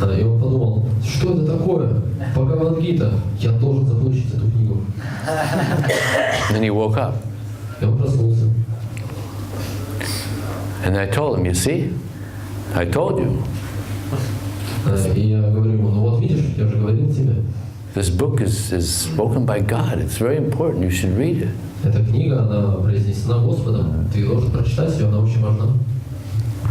И он подумал, что это такое? Бхагавад-гита, я должен заполучить эту книгу. Then he woke up. И он проснулся. And I told him, you see, I told you. И я говорю ему, ну вот видишь, я же говорил тебе. This book is spoken by God. It's very important. You should read it. Эта книга, она произнесена Господом. Ты должен прочитать ее, она очень важна.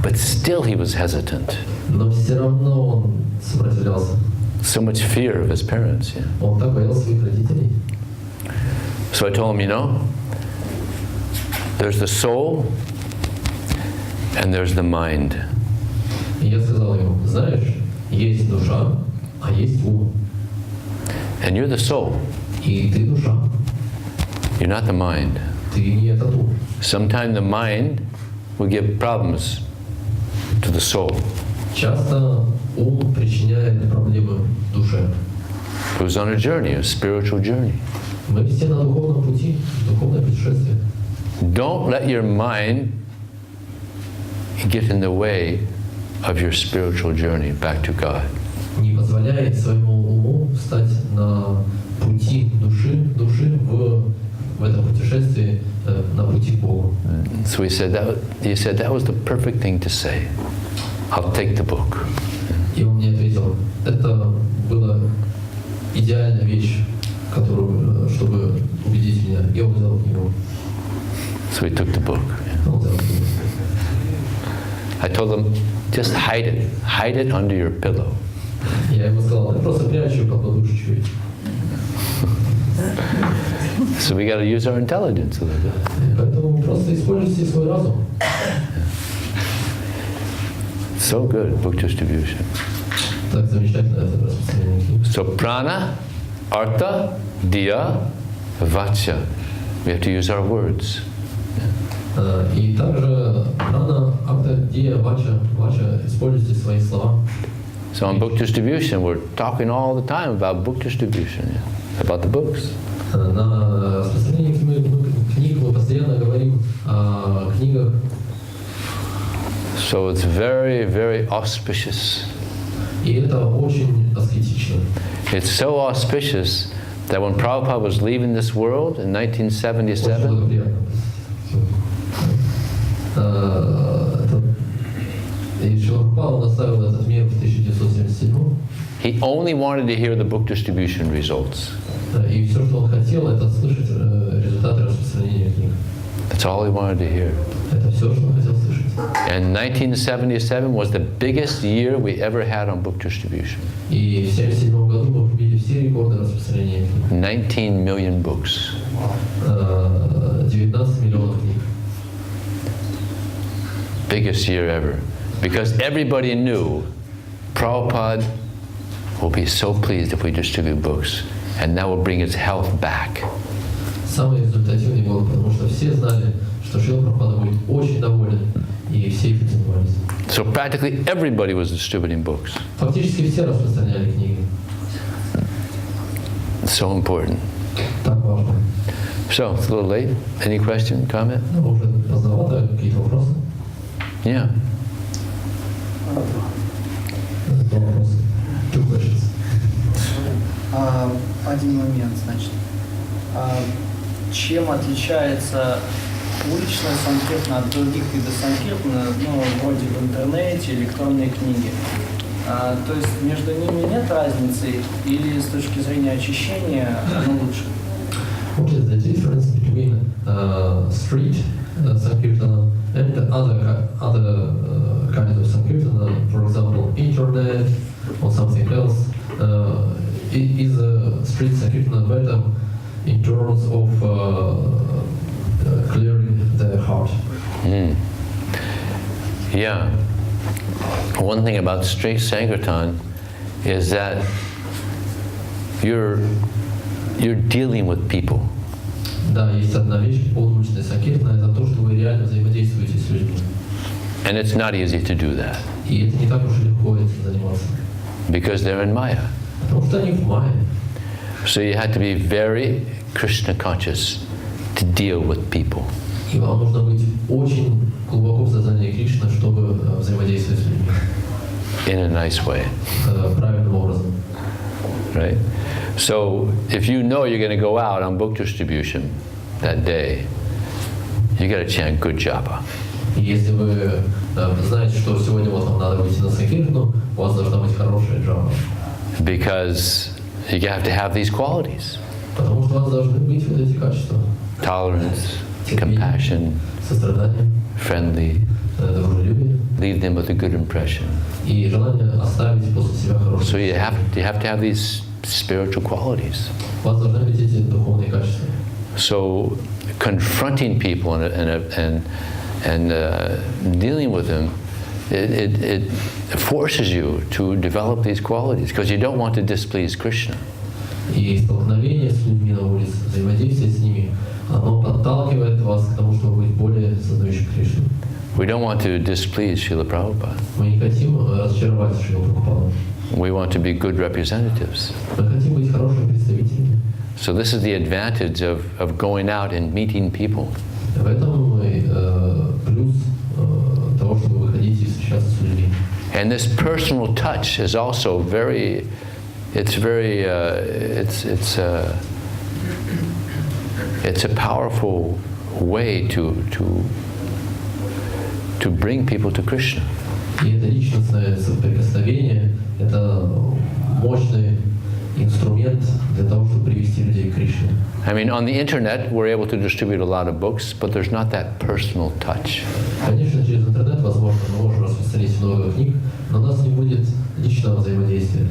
But still he was hesitant. Но все равно он сопротивлялся. So much fear of his parents. Yeah. Он так боялся своих родителей. So I told him, you know, there's the soul and there's the mind. И я сказал ему, знаешь, есть душа, а есть ум. And you're the soul. И ты душа. You're not the mind. Ты не этот ум. Sometimes the mind will give problems to the soul. Часто ум причиняет проблемы душе. Who's on a journey, a spiritual journey. Мы все на духовном пути, духовное путешествие. Don't let your mind get in the way of your spiritual journey back to God. Не позволяй своему уму встать на пути души в этом путешествии на пути к Богу. So he said that was the perfect thing to say. I'll take the book. И он мне ответил, это была идеальная вещь, которую, чтобы убедить меня. Я взял книгу. So he took the book. Он взял книгу. I told him, just hide it under your pillow. Я ему сказал, я просто прячу под подушечкой. So we got to use our intelligence a little bit. Поэтому просто используйте свой разум. So good, book distribution. Так замечательно это распространение книг. So prana, artha, diya, vacha. We have to use our words. И также прана акта дия вача используйте свои слова. So on book distribution, we're talking all the time about book distribution, about the books. На распространении книг мы постоянно говорим о книгах. So it's very, very auspicious. И это очень аскетично. It's so auspicious that when Prabhupada was leaving this world in 1977, he only wanted to hear the book distribution results. И все, что он хотел, это слышать результаты распространения книг. That's all he wanted to hear. Это все, что он хотел слышать. And 1977 was the biggest year we ever had on book distribution. И в 1977 году мы победили все рекорды распространения книг. 19 million books. 19 миллионов книг. Biggest year ever. Because everybody knew Prabhupada will be so pleased if we distribute books, and that will bring his health back. Самый результативный год, потому что все знали, что Шрила Прабхупада будет очень доволен, и все этим занимались. So practically everybody was distributing books. Фактически все распространяли книги. It's so important. Так важно. So, it's a little late. Any question, comment? Ну, уже поздновато, какие-то вопросы? Yeah. Вопросы. Two questions. Один момент, значит. Чем отличается уличная санкиртана от других видов санкиртана, ну, вроде в интернете, электронные книги? То есть между ними нет разницы, или с точки зрения очищения оно лучше? What is the difference between street Sankirtana and other kinds of Sankirtana, for example, internet or something else? Is street Sankirtana better in terms of clearing the heart? Yeah. One thing about street Sankirtan is that you're dealing with people. Да, есть одна вещь, уличная Санкиртана, это то, что вы реально взаимодействуете с людьми. And it's not easy to do that. И это не так уж легко этим заниматься. Because they're in Maya. Потому что они в майе. So you have to be very Krishna conscious to deal with people. И вам нужно быть очень глубоко в сознании Кришны, чтобы взаимодействовать с людьми. In a nice way. Правильным образом. Right? So if you know you're going to go out on book distribution that day, you got to chant good japa. Если вы знаете, что сегодня вот вам надо выйти на Санкиртану, у вас должна быть хорошая джапа. Because you have to have these qualities. Потому что у вас должны быть вот эти качества. Tolerance, compassion, сострадание, friendly, дружелюбие. Leave them with a good impression. И желание оставить после себя хорошее. So you have to have these spiritual qualities. У вас должны быть эти духовные качества. So confronting people and dealing with them, it forces you to develop these qualities because you don't want to displease Krishna. И столкновение с людьми на улице, взаимодействие с ними, оно подталкивает вас к тому, чтобы быть более сознающим Кришну. We don't want to displease Srila Prabhupada. Мы не хотим разочаровать Шрилу Прабхупаду. We want to be good representatives. Мы хотим быть хорошими представителями. So this is the advantage of going out and meeting people. В этом плюс того, чтобы выходить и встречаться с людьми. And this personal touch is also very, it's a powerful way to bring people to Krishna. И это личностное соприкосновение, это мощный инструмент для того, чтобы привести людей к Кришне. I mean, on the internet, we're able to distribute a lot of books, but there's not that personal touch. Конечно, через интернет возможно мы можем распространить много книг, но у нас не будет личного взаимодействия.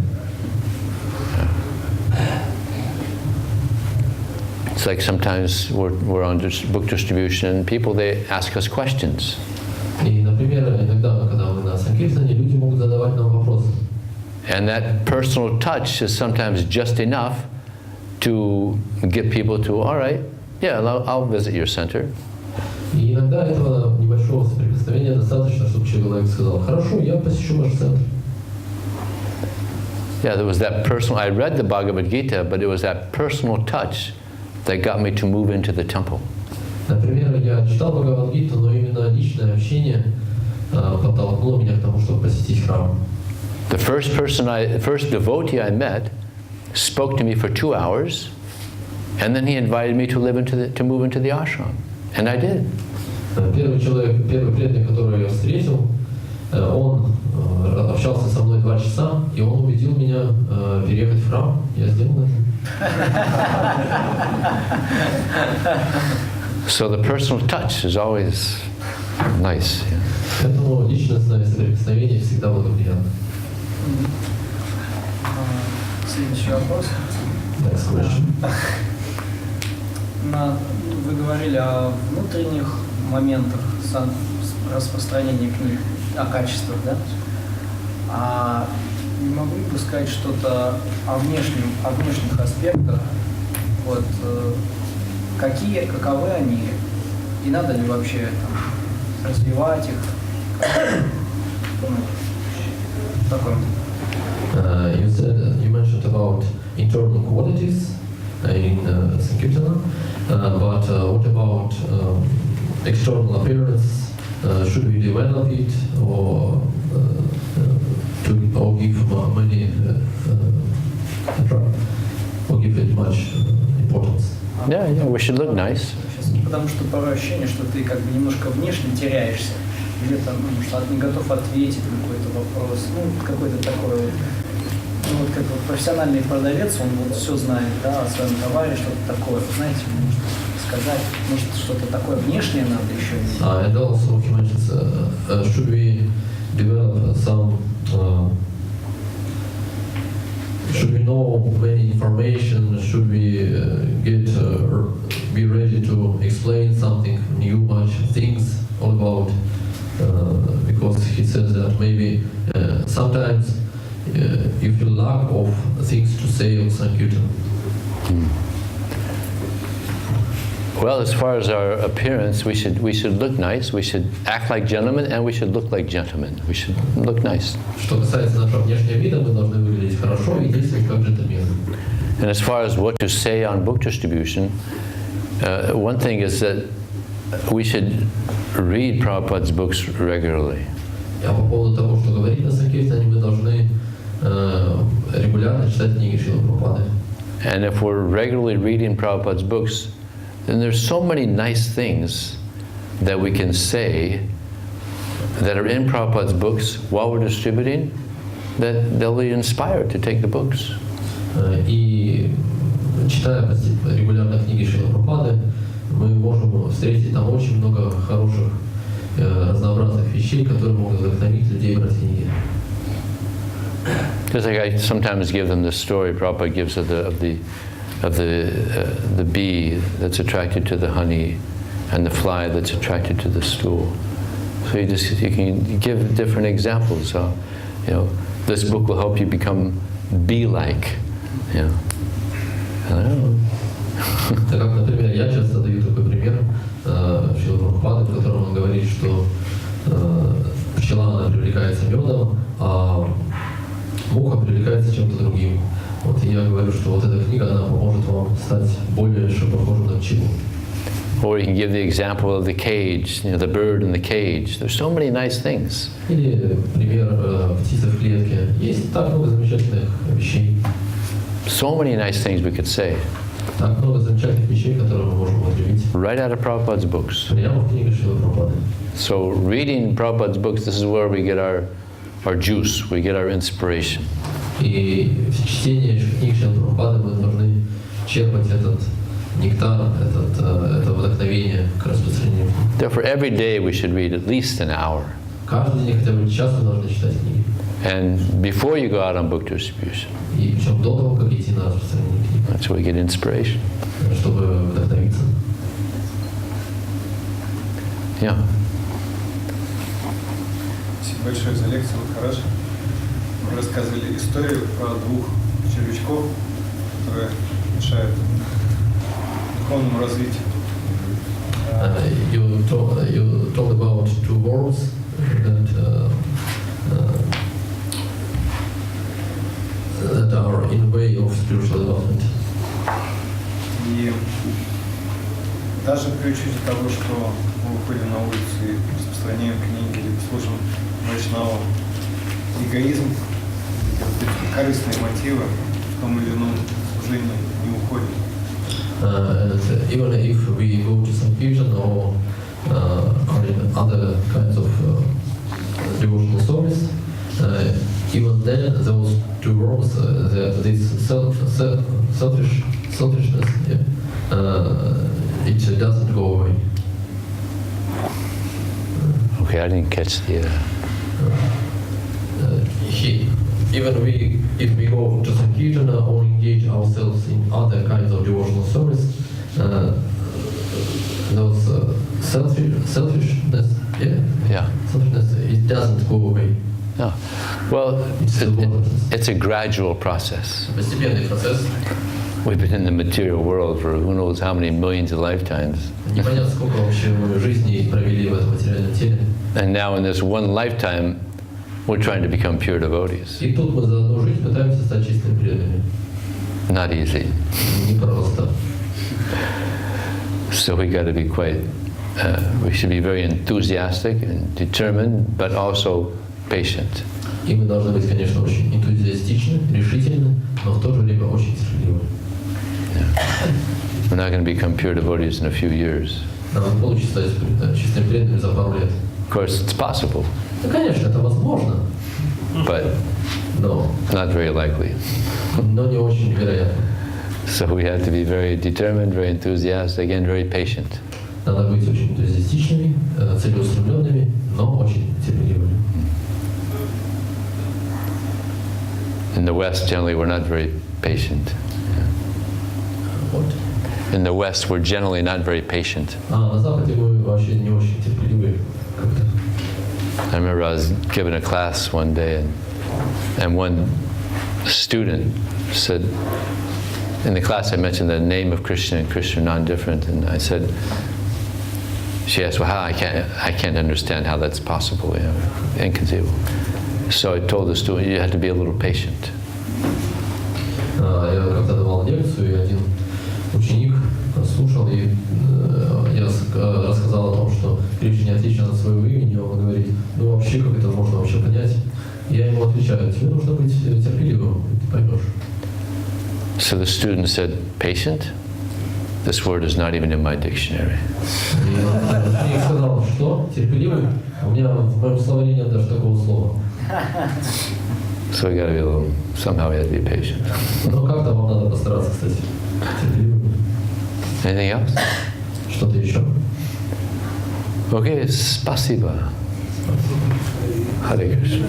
It's like sometimes we're on book distribution, people, they ask us questions. И, например, иногда, когда мы на Санкиртане, люди могут задавать нам вопросы. And that personal touch is sometimes just enough to get people to, all right, yeah, I'll visit your center. И иногда этого небольшого соприкосновения достаточно, чтобы человек сказал: хорошо, я посещу ваш центр. Yeah, there was that personal, I read the Bhagavad Gita, but it was that personal touch that got me to move into the temple. Например, я читал Бхагавад-гиту, но именно личное общение подтолкнуло меня к тому, чтобы посетить храм. The first devotee I met spoke to me for 2 hours, and then he invited me to move into the ashram, and I did. Первый преданный, которого я встретил, он общался со мной 2 часа, и он убедил меня переехать в храм. Я сделал это. So the personal touch is always nice. Yeah. Поэтому личностное соприкосновение всегда благоприятно. Следующий вопрос. Вы говорили о внутренних моментах распространения книг, о качествах, да? А не могу ли вы сказать что-то о внешних аспектах? Вот, каковы они, и надо ли вообще там, развивать их? Такой. You mentioned about internal qualities in Sankirtana, but what about external appearance? Should we develop it or give money or give it much importance? Yeah, we should look nice. Потому что порой ощущение, что ты как бы немножко внешне теряешься, где-то, что не готов ответить на какой-то вопрос, какой-то такой вот, как вот профессиональный продавец, он вот все знает, да, о своем товаре, что-то такое, знаете, может сказать, может что-то такое внешнее надо еще. And also he mentions, should we develop some, should we know many information, should we be ready to explain something new, much things all about, because he says that maybe sometimes you feel lack of things to say on Sankirtan. Well, as far as our appearance, we should look nice, we should act like gentlemen, and we should look like gentlemen. We should look nice. Что касается нашего внешнего вида, мы должны выглядеть хорошо и действовать как джентльмены. And as far as what to say on book distribution, one thing is that we should read Prabhupada's books regularly. А по поводу того, что говорить на Санкиртане, мы должны регулярно читать книги Шрилы Прабхупады. And if we're regularly reading Prabhupada's books, then there's so many nice things that we can say that are in Prabhupada's books while we're distributing, that they'll be inspired to take the books. И читая регулярно книги Шрилы Прабхупады, мы можем встретить там очень много хороших, разнообразных вещей, которые могут вдохновить людей брать книги. Because I sometimes give them the story Prabhupada gives of the bee that's attracted to the honey and the fly that's attracted to the stool. So you can give different examples. This book will help you become bee-like. I don't know. Так как, например, я часто даю такой пример Шрилы Прабхупады, в котором он говорит, что пчела она привлекается медом, а муха привлекается чем-то другим. Вот и я говорю, что вот эта книга, она поможет вам стать более похожим на пчелу. Or you can give the example of the cage, the bird in the cage. There's so many nice things. Или пример птицы в клетке. Есть так много замечательных вещей. So many nice things we could say. Так много замечательных вещей, которые мы можем употребить. Right out of Prabhupada's books. Прямо в книге Шрилы Прабхупады. So reading Prabhupada's books, this is where we get our juice, we get our inspiration. И в чтении книг Шрилы Прабхупады мы должны черпать этот нектар, это вдохновение к распространению. Therefore, every day we should read at least an hour. Каждый день хотя бы час вы должны читать книги. And before you go out on book distribution. И причем до того, как идти на распространение книг. That's where we get inspiration. Чтобы вдохновиться. Yeah. Спасибо большое за лекцию, хорошо. Вы рассказывали историю про 2 червячков, которые мешают духовному развитию. You talk about two words that are in the way of spiritual development. И даже при учете того, что мы выходим на улицу и распространяем книги или служим вайшнавам, эгоизм, корыстные мотивы в том или ином служении не уходят. Even if we go to Sankirtana or in other kinds of devotional service, even then those two words, this selfishness, it doesn't go away. Okay, I didn't catch the... Even if we go to Sankirtana or engage ourselves in other kinds of devotional service, those selfishness, selfishness, it doesn't go away. No. Well, it's a gradual process. Постепенный процесс. We've been in the material world for who knows how many millions of lifetimes. Непонятно, сколько вообще мы жизней провели в этом материальном теле. And now in this one lifetime, we're trying to become pure devotees. И тут мы за одну жизнь пытаемся стать чистыми преданными. Not easy. Не просто. So we got to be quite, we should be very enthusiastic and determined, but also patient. И мы должны быть, конечно, очень энтузиастичны, решительны, но в то же время очень терпеливы. We're not going to become pure devotees in a few years. Нам не получится стать чистыми преданными за пару лет. Of course, it's possible. Ну, конечно, это возможно. But not very likely. Но не очень вероятно. So we have to be very determined, very enthusiastic, and very patient. Надо быть очень энтузиастичными, целеустремленными, но очень терпеливыми. In the West, generally, we're not very patient. What? In the West, we're generally not very patient. На Западе мы вообще не очень терпеливые как-то. I remember I was giving a class one day, and one student said, in the class I mentioned the name of Krishna and Krishna are non-different, and I said, she asked, well, how I can't understand how that's possible, inconceivable. So I told the student, you have to be a little patient. Я когда давал лекцию, и один ученик слушал, и я рассказал о том, что Кришна не отличен от своего имени, он говорит, ну вообще, как это можно вообще понять? Я ему отвечаю, тебе нужно быть терпеливым, ты поймешь. So the student said, patient? This word is not even in my dictionary. И ученик сказал, что терпеливый? У меня в моем словаре нет даже такого слова. So we got to be a little, somehow we have to be patient. Но как-то вам надо постараться, кстати, терпеливым. Anything else? Что-то еще? Okay, спасибо. Hare Krishna.